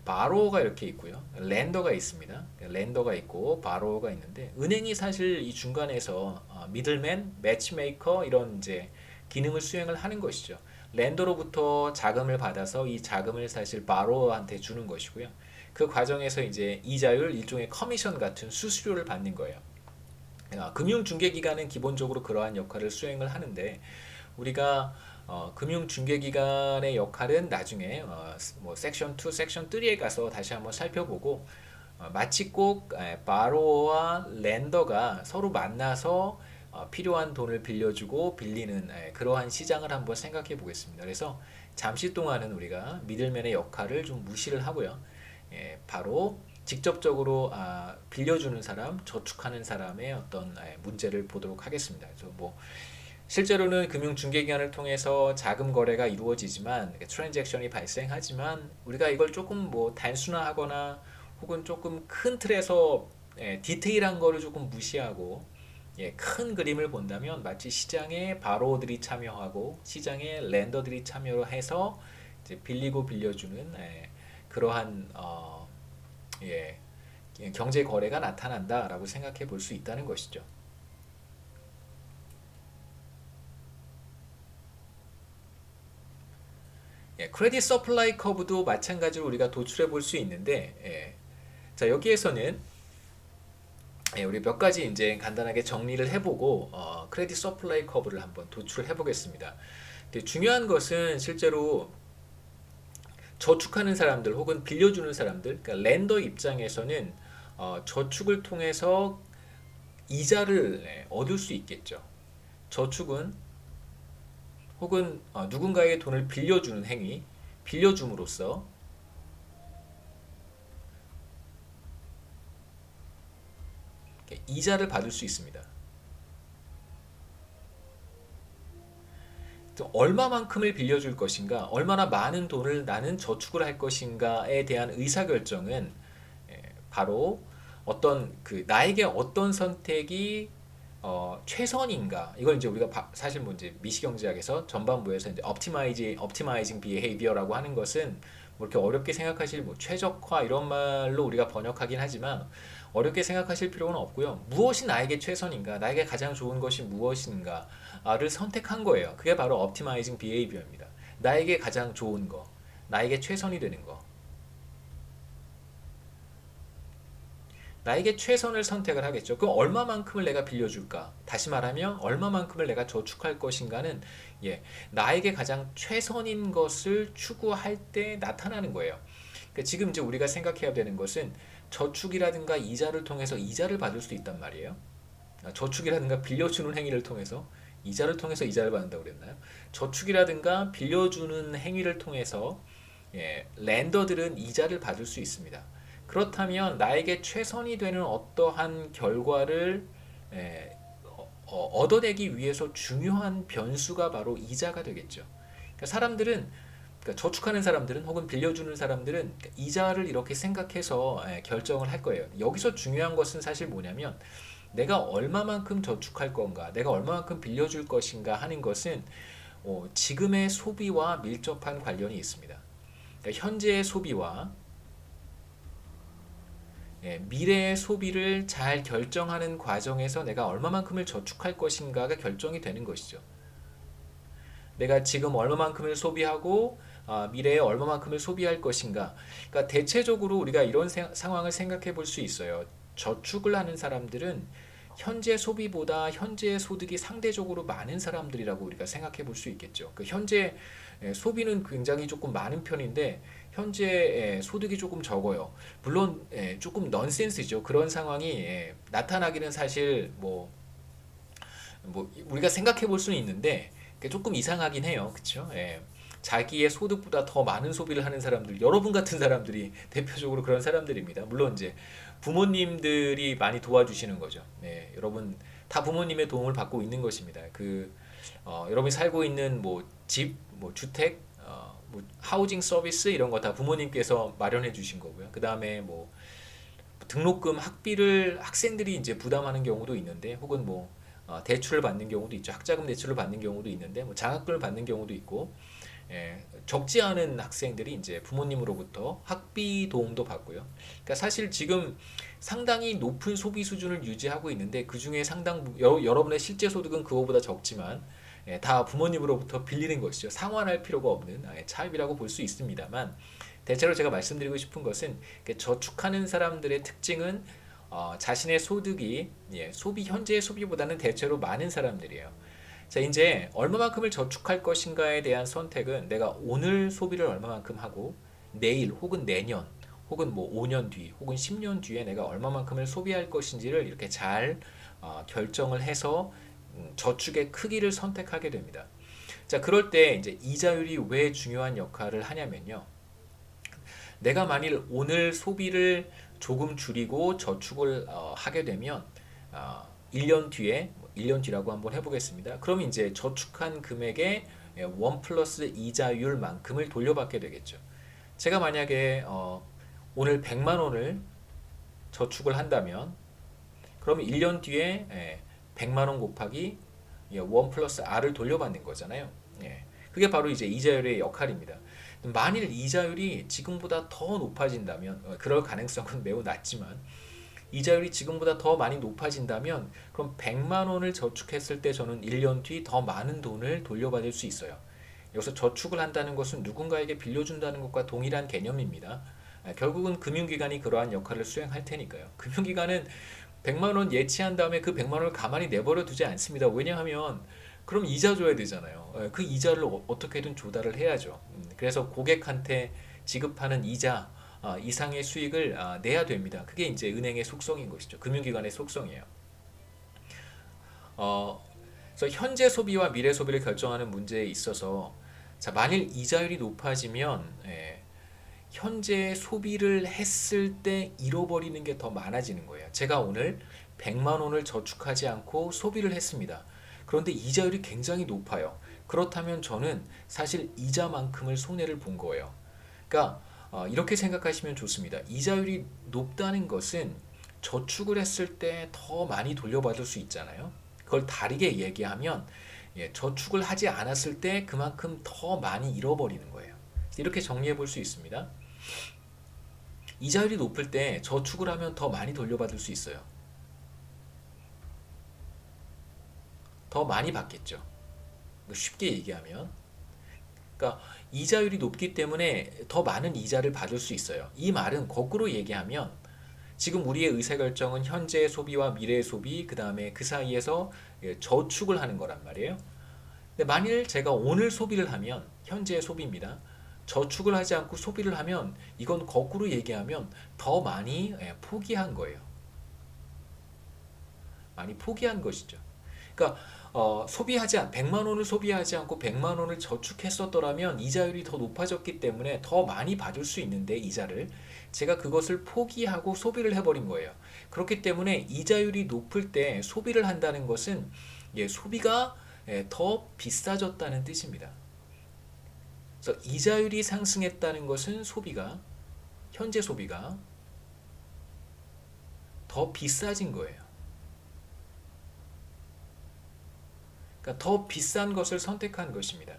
바로어가 이렇게 있고요. 랜더가 있습니다. 랜더가 있고 바로어가 있는데 은행이 사실 이 중간에서 미들맨, 매치메이커 이런 이제 기능을 수행을 하는 것이죠. 랜더로부터 자금을 받아서 이 자금을 사실 바로어한테 주는 것이고요. 그 과정에서 이제 이자율 일종의 커미션 같은 수수료를 받는 거예요. 금융중개기관은 기본적으로 그러한 역할을 수행을 하는데 우리가 금융중개기관의 역할은 나중에 뭐 섹션 2, 섹션 3에 가서 다시 한번 살펴보고 마치 꼭 바로어와 랜더가 서로 만나서 필요한 돈을 빌려주고 빌리는 그러한 시장을 한번 생각해 보겠습니다. 그래서 잠시 동안은 우리가 미들맨의 역할을 좀 무시를 하고요. 바로 직접적으로 빌려주는 사람, 저축하는 사람의 어떤 문제를 보도록 하겠습니다. 그래서 뭐 실제로는 금융중개기관을 통해서 자금 거래가 이루어지지만 트랜잭션이 발생하지만 우리가 이걸 조금 뭐 단순화하거나 혹은 조금 큰 틀에서 디테일한 거를 조금 무시하고 큰 그림을 본다면 마치 시장에 바로들이 참여하고 시장에 랜더들이 참여해서 이제 빌리고 빌려주는 그러한 경제 거래가 나타난다라고 생각해 볼 수 있다는 것이죠. 크레딧 서플라이 커브도 마찬가지로 우리가 도출해 볼 수 있는데 자 여기에서는 우리 몇 가지 이제 간단하게 정리를 해보고 크레딧 서플라이 커브를 한번 도출을 해보겠습니다. 근데 중요한 것은 실제로 저축하는 사람들 혹은 빌려주는 사람들, 그러니까 랜더 입장에서는 저축을 통해서 이자를 얻을 수 있겠죠. 저축은 혹은 누군가에게 돈을 빌려주는 행위, 빌려줌으로써 이자를 받을 수 있습니다. 얼마만큼을 빌려줄 것인가, 얼마나 많은 돈을 나는 저축을 할 것인가에 대한 의사결정은 바로 어떤 나에게 어떤 선택이 최선인가. 이걸 이제 우리가 사실 뭐 이제 미시경제학에서 전반부에서 이제 optimizing behavior라고 하는 것은 뭐 이렇게 어렵게 생각하실 뭐 최적화 이런 말로 우리가 번역하긴 하지만 어렵게 생각하실 필요는 없고요. 무엇이 나에게 최선인가, 나에게 가장 좋은 것이 무엇인가를 선택한 거예요. 그게 바로 optimizing behavior입니다. 나에게 가장 좋은 거, 나에게 최선이 되는 거. 나에게 최선을 선택을 하겠죠. 그럼 얼마만큼을 내가 빌려줄까? 다시 말하면 얼마만큼을 내가 저축할 것인가는 나에게 가장 최선인 것을 추구할 때 나타나는 거예요. 그러니까 지금 이제 우리가 생각해야 되는 것은 저축이라든가 이자를 통해서 이자를 받을 수도 있단 말이에요. 저축이라든가 빌려주는 행위를 통해서 이자를 받는다고 그랬나요? 저축이라든가 빌려주는 행위를 통해서 랜더들은 이자를 받을 수 있습니다. 그렇다면 나에게 최선이 되는 어떠한 결과를 얻어내기 위해서 중요한 변수가 바로 이자가 되겠죠. 그러니까 저축하는 사람들은 혹은 빌려주는 사람들은 이자를 이렇게 생각해서 결정을 할 거예요. 여기서 중요한 것은 사실 뭐냐면 내가 얼마만큼 저축할 건가, 내가 얼마만큼 빌려줄 것인가 하는 것은 지금의 소비와 밀접한 관련이 있습니다. 그러니까 현재의 소비와 미래의 소비를 잘 결정하는 과정에서 내가 얼마만큼을 저축할 것인가가 결정이 되는 것이죠. 내가 지금 얼마만큼을 소비하고 미래에 얼마만큼을 소비할 것인가. 그러니까 대체적으로 우리가 이런 상황을 생각해 볼 수 있어요. 저축을 하는 사람들은 현재 소비보다 현재 소득이 상대적으로 많은 사람들이라고 우리가 생각해 볼 수 있겠죠. 현재 소비는 굉장히 조금 많은 편인데 현재 소득이 조금 적어요. 물론 조금 넌센스죠. 그런 상황이 나타나기는 사실 뭐 우리가 생각해 볼 수는 있는데 조금 이상하긴 해요. 그렇죠? 자기의 소득보다 더 많은 소비를 하는 사람들, 여러분 같은 사람들이 대표적으로 그런 사람들입니다. 물론 이제 부모님들이 많이 도와주시는 거죠. 여러분 다 부모님의 도움을 받고 있는 것입니다. 여러분이 살고 있는 뭐 집, 뭐 주택, 뭐 하우징 서비스 이런 거 다 부모님께서 마련해 주신 거고요. 그 다음에 뭐 등록금 학비를 학생들이 이제 부담하는 경우도 있는데, 혹은 뭐 대출을 받는 경우도 있죠. 학자금 대출을 받는 경우도 있는데, 뭐 장학금을 받는 경우도 있고, 적지 않은 학생들이 이제 부모님으로부터 학비 도움도 받고요. 그러니까 사실 지금 상당히 높은 소비 수준을 유지하고 있는데 그 중에 여러분의 실제 소득은 그거보다 적지만 다 부모님으로부터 빌리는 것이죠. 상환할 필요가 없는 차입이라고 볼 수 있습니다만, 대체로 제가 말씀드리고 싶은 것은 저축하는 사람들의 특징은 자신의 소득이 현재의 소비보다는 대체로 많은 사람들이에요. 자, 이제 얼마만큼을 저축할 것인가에 대한 선택은 내가 오늘 소비를 얼마만큼 하고 내일 혹은 내년 혹은 뭐 5년 뒤 혹은 10년 뒤에 내가 얼마만큼을 소비할 것인지를 이렇게 잘 결정을 해서 저축의 크기를 선택하게 됩니다. 자, 그럴 때 이제 이자율이 왜 중요한 역할을 하냐면요. 내가 만일 오늘 소비를 조금 줄이고 저축을 하게 되면 1년 뒤라고 한번 해보겠습니다. 그럼 이제 저축한 금액의 1 플러스 이자율만큼을 돌려받게 되겠죠. 제가 만약에 오늘 100만 원을 저축을 한다면 그러면 1년 뒤에 100만 원 곱하기 1 플러스 R을 돌려받는 거잖아요. 그게 바로 이제 이자율의 역할입니다. 만일 이자율이 지금보다 더 높아진다면, 그럴 가능성은 매우 낮지만 이자율이 지금보다 더 많이 높아진다면 그럼 100만 원을 저축했을 때 저는 1년 뒤 더 많은 돈을 돌려받을 수 있어요. 여기서 저축을 한다는 것은 누군가에게 빌려준다는 것과 동일한 개념입니다. 결국은 금융기관이 그러한 역할을 수행할 테니까요. 금융기관은 100만 원 예치한 다음에 그 100만 원을 가만히 내버려 두지 않습니다. 왜냐하면 그럼 이자 줘야 되잖아요. 그 이자를 어떻게든 조달을 해야죠. 그래서 고객한테 지급하는 이자 이상의 수익을 내야 됩니다. 그게 이제 은행의 속성인 것이죠. 금융기관의 속성이에요. 그래서 현재 소비와 미래 소비를 결정하는 문제에 있어서, 자, 만일 이자율이 높아지면 현재 소비를 했을 때 잃어버리는 게 더 많아지는 거예요. 제가 오늘 100만 원을 저축하지 않고 소비를 했습니다. 그런데 이자율이 굉장히 높아요. 그렇다면 저는 사실 이자만큼을 손해를 본 거예요. 그러니까 이렇게 생각하시면 좋습니다. 이자율이 높다는 것은 저축을 했을 때 더 많이 돌려받을 수 있잖아요. 그걸 다르게 얘기하면 저축을 하지 않았을 때 그만큼 더 많이 잃어버리는 거예요. 이렇게 정리해 볼 수 있습니다. 이자율이 높을 때 저축을 하면 더 많이 돌려받을 수 있어요. 더 많이 받겠죠. 쉽게 얘기하면. 그러니까 이자율이 높기 때문에 더 많은 이자를 받을 수 있어요. 이 말은 거꾸로 얘기하면 지금 우리의 의사결정은 현재의 소비와 미래의 소비, 그 다음에 그 사이에서 저축을 하는 거란 말이에요. 근데 만일 제가 오늘 소비를 하면 현재의 소비입니다. 저축을 하지 않고 소비를 하면 이건 거꾸로 얘기하면 더 많이 포기한 거예요. 많이 포기한 것이죠. 그러니까 100만 원을 소비하지 않고 100만 원을 저축했었더라면 이자율이 더 높아졌기 때문에 더 많이 받을 수 있는데 이자를 제가 그것을 포기하고 소비를 해버린 거예요. 그렇기 때문에 이자율이 높을 때 소비를 한다는 것은 소비가 더 비싸졌다는 뜻입니다. 그래서 이자율이 상승했다는 것은 현재 소비가 더 비싸진 거예요. 그러니까 더 비싼 것을 선택한 것입니다.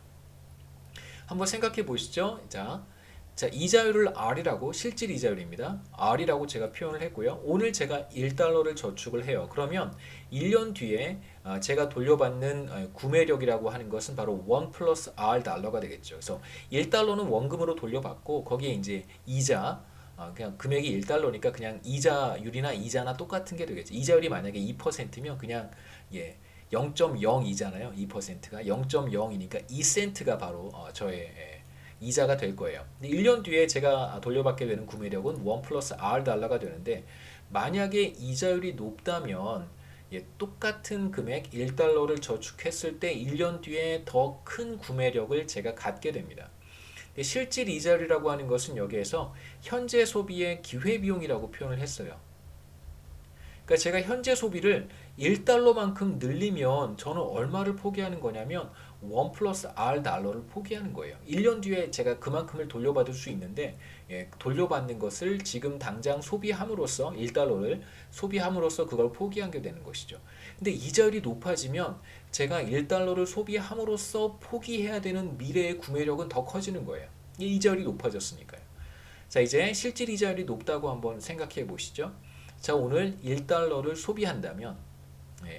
한번 생각해 보시죠. 자, 이자율을 R이라고, 실질 이자율입니다. R이라고 제가 표현을 했고요. 오늘 제가 1달러를 저축을 해요. 그러면 1년 뒤에 제가 돌려받는 구매력이라고 하는 것은 바로 1 플러스 R 달러가 되겠죠. 그래서 1달러는 원금으로 돌려받고 거기에 이제 이자, 그냥 금액이 1달러니까 그냥 이자율이나 이자나 똑같은 게 되겠죠. 이자율이 만약에 2%면 그냥 0.02잖아요. 2%가 0.0이니까 2센트가 바로 저의 이자가 될 거예요. 근데 1년 뒤에 제가 돌려받게 되는 구매력은 1 플러스 R 달러가 되는데 만약에 이자율이 높다면 똑같은 금액 1달러를 저축했을 때 1년 뒤에 더 큰 구매력을 제가 갖게 됩니다. 실질 이자율이라고 하는 것은 여기에서 현재 소비의 기회비용이라고 표현을 했어요. 그러니까 제가 현재 소비를 1달러만큼 늘리면 저는 얼마를 포기하는 거냐면 1 플러스 R 달러를 포기하는 거예요. 1년 뒤에 제가 그만큼을 돌려받을 수 있는데 돌려받는 것을 지금 당장 소비함으로써 1달러를 소비함으로써 그걸 포기하게 되는 것이죠. 근데 이자율이 높아지면 제가 1달러를 소비함으로써 포기해야 되는 미래의 구매력은 더 커지는 거예요. 이 이자율이 높아졌으니까요. 자, 이제 실질 이자율이 높다고 한번 생각해 보시죠. 자, 오늘 1달러를 소비한다면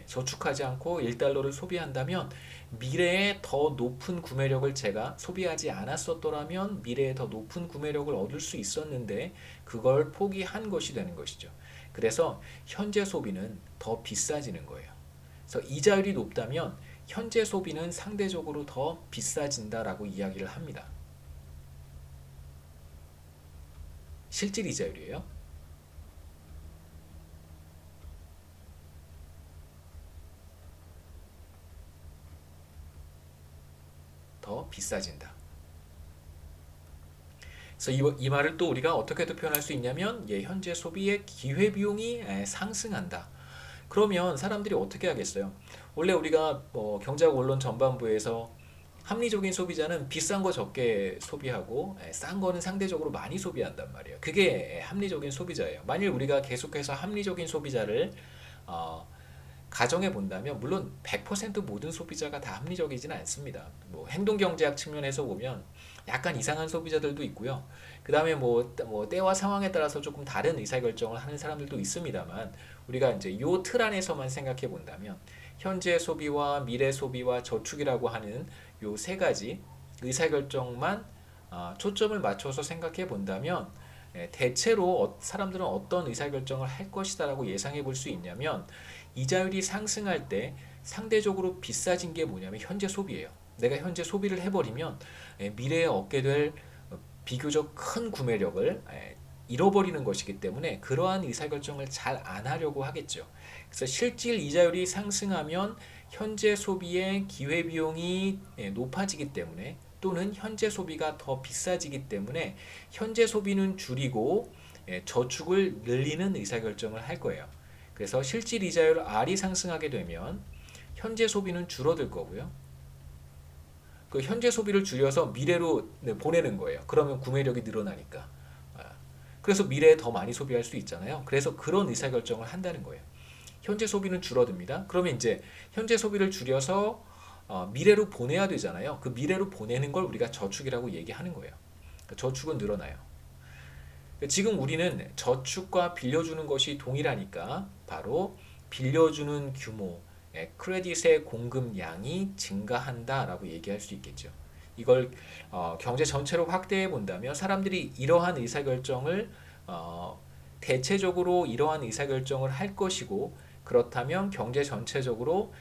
저축하지 않고 1달러를 소비한다면 미래에 더 높은 구매력을 제가 소비하지 않았었더라면 미래에 더 높은 구매력을 얻을 수 있었는데 그걸 포기한 것이 되는 것이죠. 그래서 현재 소비는 더 비싸지는 거예요. 그래서 이자율이 높다면 현재 소비는 상대적으로 더 비싸진다라고 이야기를 합니다. 실질 이자율이에요. 더 비싸진다. 그래서 이 말을 또 우리가 어떻게도 표현할 수 있냐면 현재 소비의 기회비용이 상승한다. 그러면 사람들이 어떻게 하겠어요? 원래 우리가 경제학 원론 전반부에서 합리적인 소비자는 비싼 거 적게 소비하고 싼 거는 상대적으로 많이 소비한단 말이에요. 그게 합리적인 소비자예요. 만일 우리가 계속해서 합리적인 소비자를 가정해 본다면 물론 100% 모든 소비자가 다 합리적이지는 않습니다. 뭐 행동경제학 측면에서 보면 약간 이상한 소비자들도 있고요. 그 다음에 뭐 때와 상황에 따라서 조금 다른 의사결정을 하는 사람들도 있습니다만 우리가 이제 요 틀 안에서만 생각해 본다면 현재 소비와 미래 소비와 저축이라고 하는 요 세 가지 의사결정만 초점을 맞춰서 생각해 본다면 대체로 사람들은 어떤 의사결정을 할 것이다라고 예상해 볼 수 있냐면 이자율이 상승할 때 상대적으로 비싸진 게 뭐냐면 현재 소비예요. 내가 현재 소비를 해버리면 미래에 얻게 될 비교적 큰 구매력을 잃어버리는 것이기 때문에 그러한 의사결정을 잘 안 하려고 하겠죠. 그래서 실질 이자율이 상승하면 현재 소비의 기회비용이 높아지기 때문에 또는 현재 소비가 더 비싸지기 때문에 현재 소비는 줄이고 저축을 늘리는 의사결정을 할 거예요. 그래서 실질 이자율 R이 상승하게 되면 현재 소비는 줄어들 거고요. 그 현재 소비를 줄여서 미래로 보내는 거예요. 그러면 구매력이 늘어나니까. 그래서 미래에 더 많이 소비할 수 있잖아요. 그래서 그런 의사결정을 한다는 거예요. 현재 소비는 줄어듭니다. 그러면 이제 현재 소비를 줄여서 미래로 보내야 되잖아요. 그 미래로 보내는 걸 우리가 저축이라고 얘기하는 거예요. 저축은 늘어나요. 지금 우리는 저축과 빌려주는 것이 동일하니까 바로 빌려주는 규모, 크레딧의 공급량이 증가한다라고 얘기할 수 있겠죠. 이걸 경제 전체로 확대해 본다면 사람들이 이러한 의사결정을 대체적으로 이러한 의사결정을 할 것이고 그렇다면 경제 전체적으로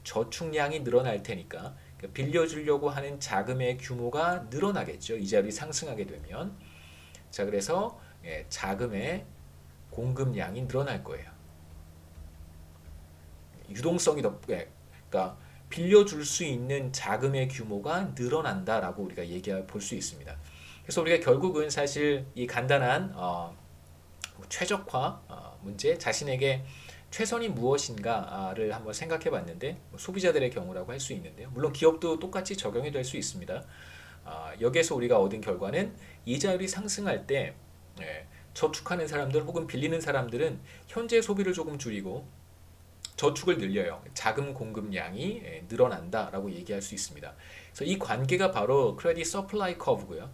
저축량이 늘어날 테니까 빌려주려고 하는 자금의 규모가 늘어나겠죠. 이자율이 상승하게 되면. 자, 그래서 자금의 공급량이 늘어날 거예요. 유동성이 더, 그러니까 빌려줄 수 있는 자금의 규모가 늘어난다라고 우리가 얘기해 볼 수 있습니다. 그래서 우리가 결국은 사실 이 간단한 최적화 문제, 자신에게 최선이 무엇인가를 한번 생각해 봤는데 소비자들의 경우라고 할 수 있는데요. 물론 기업도 똑같이 적용이 될 수 있습니다. 여기에서 우리가 얻은 결과는 이자율이 상승할 때 저축하는 사람들 혹은 빌리는 사람들은 현재 소비를 조금 줄이고 저축을 늘려요. 자금 공급량이 늘어난다라고 얘기할 수 있습니다. 그래서 이 관계가 바로 크레딧 서플라이 커브고요.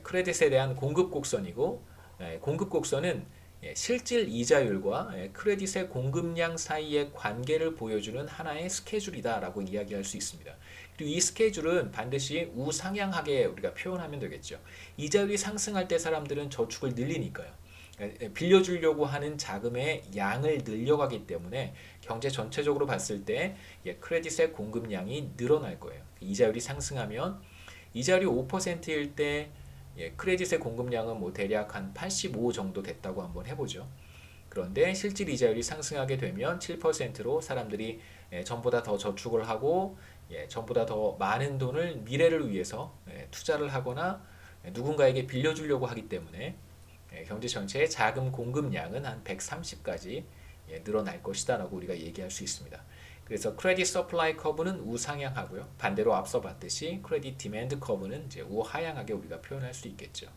크레딧에 대한 공급 곡선이고 공급 곡선은 실질 이자율과 크레딧의 공급량 사이의 관계를 보여주는 하나의 스케줄이다라고 이야기할 수 있습니다. 그리고 이 스케줄은 반드시 우상향하게 우리가 표현하면 되겠죠. 이자율이 상승할 때 사람들은 저축을 늘리니까요. 빌려주려고 하는 자금의 양을 늘려가기 때문에 경제 전체적으로 봤을 때 크레딧의 공급량이 늘어날 거예요. 이자율이 상승하면 이자율이 5%일 때 크레딧의 공급량은 뭐 대략 한 85 정도 됐다고 한번 해보죠. 그런데 실질 이자율이 상승하게 되면 7%로 사람들이 전보다 더 저축을 하고 전보다 더 많은 돈을 미래를 위해서 투자를 하거나 누군가에게 빌려주려고 하기 때문에 경제 전체의 자금 공급량은 한 130까지 늘어날 것이다 라고 우리가 얘기할 수 있습니다. 그래서 크레딧 서플라이 커브는 우상향하고요. 반대로 앞서 봤듯이 크레딧 디맨드 커브는 이제 우하향하게 우리가 표현할 수 있겠죠.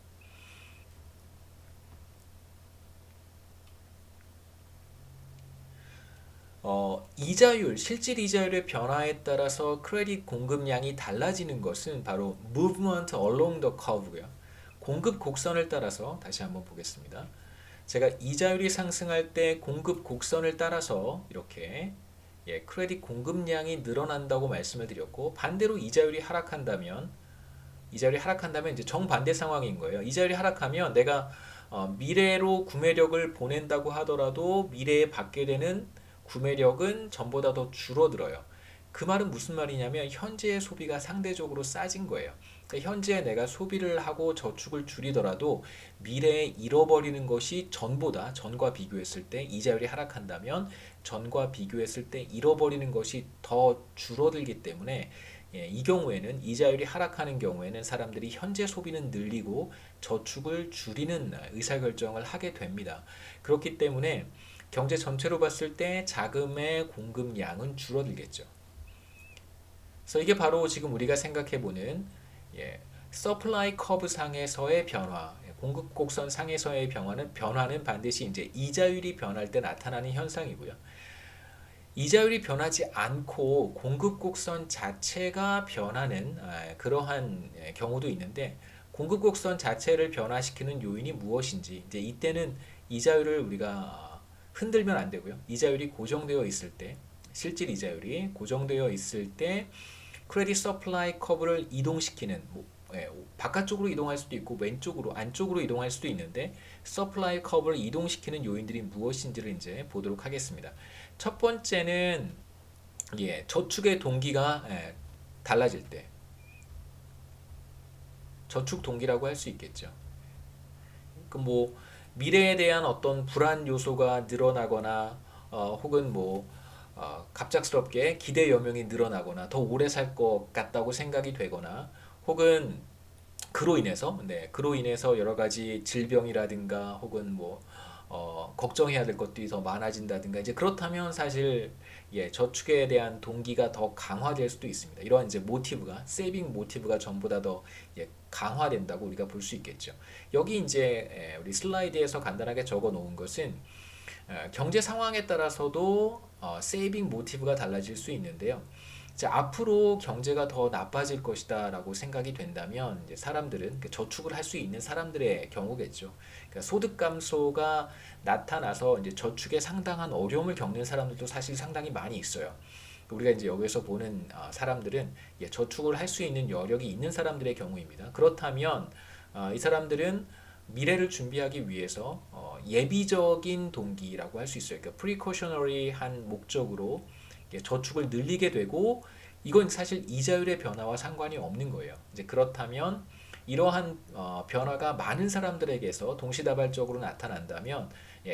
이자율, 실질 이자율의 변화에 따라서 크레딧 공급량이 달라지는 것은 바로 movement along the curve고요. 공급 곡선을 따라서 다시 한번 보겠습니다. 제가 이자율이 상승할 때 공급 곡선을 따라서 이렇게 크레딧 공급량이 늘어난다고 말씀을 드렸고 반대로 이자율이 하락한다면 이제 정반대 상황인 거예요. 이자율이 하락하면 내가 미래로 구매력을 보낸다고 하더라도 미래에 받게 되는 구매력은 전보다 더 줄어들어요. 그 말은 무슨 말이냐면 현재의 소비가 상대적으로 싸진 거예요. 그러니까 현재 내가 소비를 하고 저축을 줄이더라도 미래에 잃어버리는 것이 전과 비교했을 때 이자율이 하락한다면 전과 비교했을 때 잃어버리는 것이 더 줄어들기 때문에 이 경우에는 이자율이 하락하는 경우에는 사람들이 현재 소비는 늘리고 저축을 줄이는 의사결정을 하게 됩니다. 그렇기 때문에 경제 전체로 봤을 때 자금의 공급량은 줄어들겠죠. 그래서 이게 바로 지금 우리가 생각해보는 서플라이 커브 상에서의 변화, 공급 곡선 상에서의 변화는 반드시 이제 이자율이 변할 때 나타나는 현상이고요. 이자율이 변하지 않고 공급 곡선 자체가 변하는 그러한 경우도 있는데 공급 곡선 자체를 변화시키는 요인이 무엇인지 이제 이때는 이자율을 우리가 흔들면 안 되고요. 이자율이 고정되어 있을 때 실질 이자율이 고정되어 있을 때 크레딧 서플라이 커브를 이동시키는 바깥쪽으로 이동할 수도 있고 왼쪽으로 안쪽으로 이동할 수도 있는데 서플라이 커브를 이동시키는 요인들이 무엇인지를 이제 보도록 하겠습니다. 첫 번째는 저축의 동기가 달라질 때 저축 동기라고 할 수 있겠죠. 그 뭐 미래에 대한 어떤 불안 요소가 늘어나거나 혹은 갑작스럽게 기대 여명이 늘어나거나 더 오래 살 것 같다고 생각이 되거나 혹은 그로 인해서 여러 가지 질병이라든가 혹은 뭐 걱정해야 될 것들이 더 많아진다든가 이제 그렇다면 사실 저축에 대한 동기가 더 강화될 수도 있습니다. 이러한 이제 모티브가 세이빙 모티브가 전보다 더 강화된다고 우리가 볼 수 있겠죠. 여기 이제 우리 슬라이드에서 간단하게 적어 놓은 것은 경제 상황에 따라서도 세이빙 모티브가 달라질 수 있는데요. 자, 앞으로 경제가 더 나빠질 것이다라고 생각이 된다면 이제 사람들은 저축을 할 수 있는 사람들의 경우겠죠. 그러니까 소득 감소가 나타나서 이제 저축에 상당한 어려움을 겪는 사람들도 사실 상당히 많이 있어요. 우리가 이제 여기서 보는 사람들은 저축을 할 수 있는 여력이 있는 사람들의 경우입니다. 그렇다면 이 사람들은 미래를 준비하기 위해서 예비적인 동기라고 할 수 있어요. 그러니까 프리코셔너리한 목적으로 저축을 늘리게 되고 이건 사실 이자율의 변화와 상관이 없는 거예요. 이제 그렇다면 이러한 변화가 많은 사람들에게서 동시다발적으로 나타난다면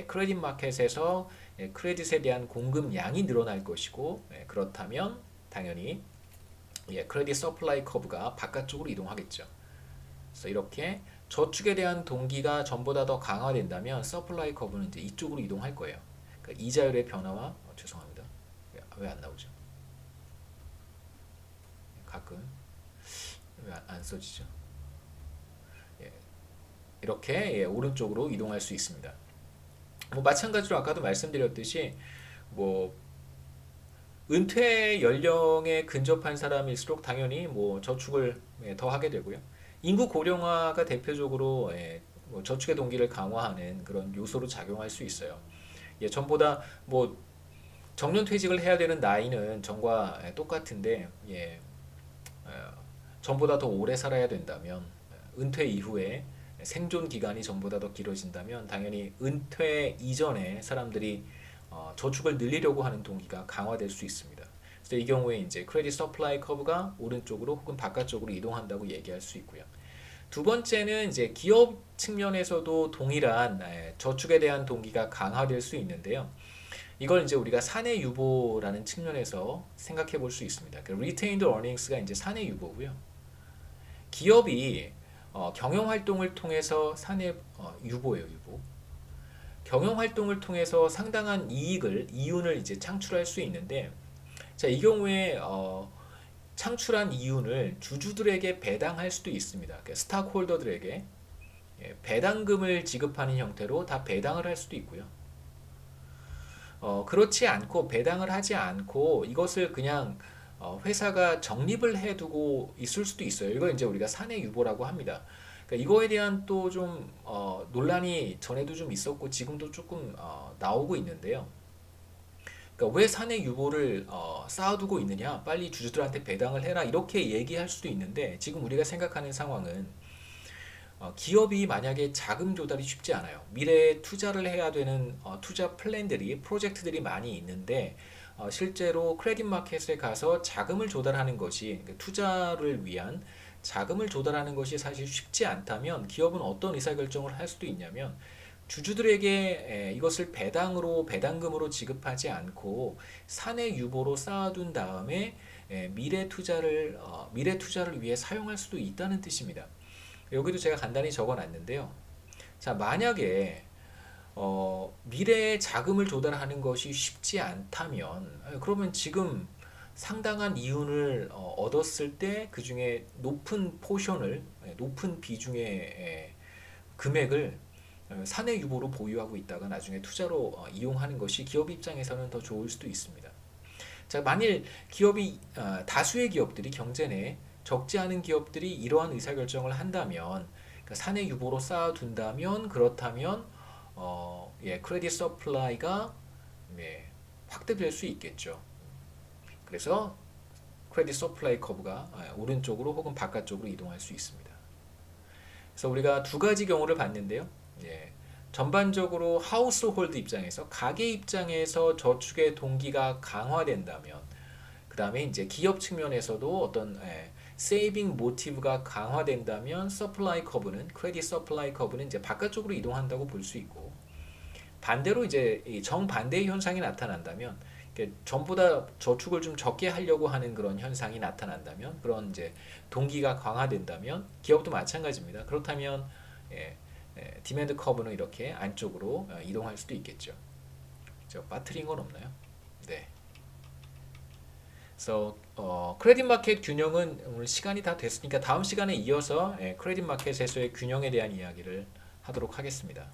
크레딧 마켓에서 크레딧에 대한 공급량이 늘어날 것이고 그렇다면 당연히 크레딧 서플라이 커브가 바깥쪽으로 이동하겠죠. 그래서 이렇게 저축에 대한 동기가 전보다 더 강화된다면 서플라이 커브는 이제 이쪽으로 이동할 거예요. 그러니까 이자율의 변화와 죄송합니다. 왜 안 나오죠? 가끔 왜 안 써지죠? 이렇게 오른쪽으로 이동할 수 있습니다. 뭐 마찬가지로 아까도 말씀드렸듯이 뭐 은퇴 연령에 근접한 사람일수록 당연히 뭐 저축을 더 하게 되고요. 인구 고령화가 대표적으로 뭐 저축의 동기를 강화하는 그런 요소로 작용할 수 있어요. 전보다 뭐 정년퇴직을 해야 되는 나이는 전과 똑같은데 전보다 더 오래 살아야 된다면 은퇴 이후에 생존 기간이 전보다 더 길어진다면 당연히 은퇴 이전에 사람들이 저축을 늘리려고 하는 동기가 강화될 수 있습니다. 그래서 이 경우에 이제 크레딧 서플라이 커브가 오른쪽으로 혹은 바깥쪽으로 이동한다고 얘기할 수 있고요. 두 번째는 이제 기업 측면에서도 동일한 저축에 대한 동기가 강화될 수 있는데요. 이걸 이제 우리가 사내 유보라는 측면에서 생각해 볼 수 있습니다. 그 retained earnings가 이제 사내 유보고요. 기업이 경영 활동을 통해서 사내 유보예요, 유보. 경영 활동을 통해서 상당한 이윤을 이제 창출할 수 있는데, 자, 이 경우에 창출한 이윤을 주주들에게 배당할 수도 있습니다. 그러니까 스탁홀더들에게 배당금을 지급하는 형태로 다 배당을 할 수도 있고요. 그렇지 않고 배당을 하지 않고 이것을 그냥 회사가 적립을 해두고 있을 수도 있어요. 이걸 이제 우리가 사내 유보라고 합니다. 그러니까 이거에 대한 또 좀 논란이 전에도 좀 있었고 지금도 조금 나오고 있는데요. 그러니까 왜 사내 유보를 쌓아두고 있느냐? 빨리 주주들한테 배당을 해라 이렇게 얘기할 수도 있는데 지금 우리가 생각하는 상황은 기업이 만약에 자금 조달이 쉽지 않아요. 미래에 투자를 해야 되는 투자 플랜들이 프로젝트들이 많이 있는데 실제로 크레딧 마켓에 가서 자금을 조달하는 것이 그러니까 투자를 위한 자금을 조달하는 것이 사실 쉽지 않다면 기업은 어떤 의사결정을 할 수도 있냐면 주주들에게 이것을 배당금으로 지급하지 않고 사내 유보로 쌓아둔 다음에 미래 투자를 위해 사용할 수도 있다는 뜻입니다. 여기도 제가 간단히 적어놨는데요. 자, 만약에 미래에 자금을 조달하는 것이 쉽지 않다면 그러면 지금 상당한 이윤을 얻었을 때 그 중에 높은 비중의 금액을 사내 유보로 보유하고 있다가 나중에 투자로 이용하는 것이 기업 입장에서는 더 좋을 수도 있습니다. 자, 만일 다수의 기업들이 경제 내 적지 않은 기업들이 이러한 의사결정을 한다면 그러니까 사내 유보로 쌓아둔다면 그렇다면 크레딧 서플라이가 확대될 수 있겠죠. 그래서 크레딧 서플라이 커브가 오른쪽으로 혹은 바깥쪽으로 이동할 수 있습니다. 그래서 우리가 두 가지 경우를 봤는데요. 전반적으로 하우스홀드 입장에서 가계 입장에서 저축의 동기가 강화된다면 그 다음에 이제 기업 측면에서도 어떤 세이빙 모티브가 강화된다면 크레딧 서플라이 커브는 이제 바깥쪽으로 이동한다고 볼 수 있고 반대로 이제 정반대의 현상이 나타난다면 전부 다 저축을 좀 적게 하려고 하는 그런 현상이 나타난다면, 그런 이제 동기가 강화된다면 기업도 마찬가지입니다. 그렇다면 디맨드 커브는 이렇게 안쪽으로 이동할 수도 있겠죠. 저 빠뜨린 건 없나요? 네. 그래서 크레딧 마켓 균형은 오늘 시간이 다 됐으니까 다음 시간에 이어서 크레딧 마켓에서의 균형에 대한 이야기를 하도록 하겠습니다.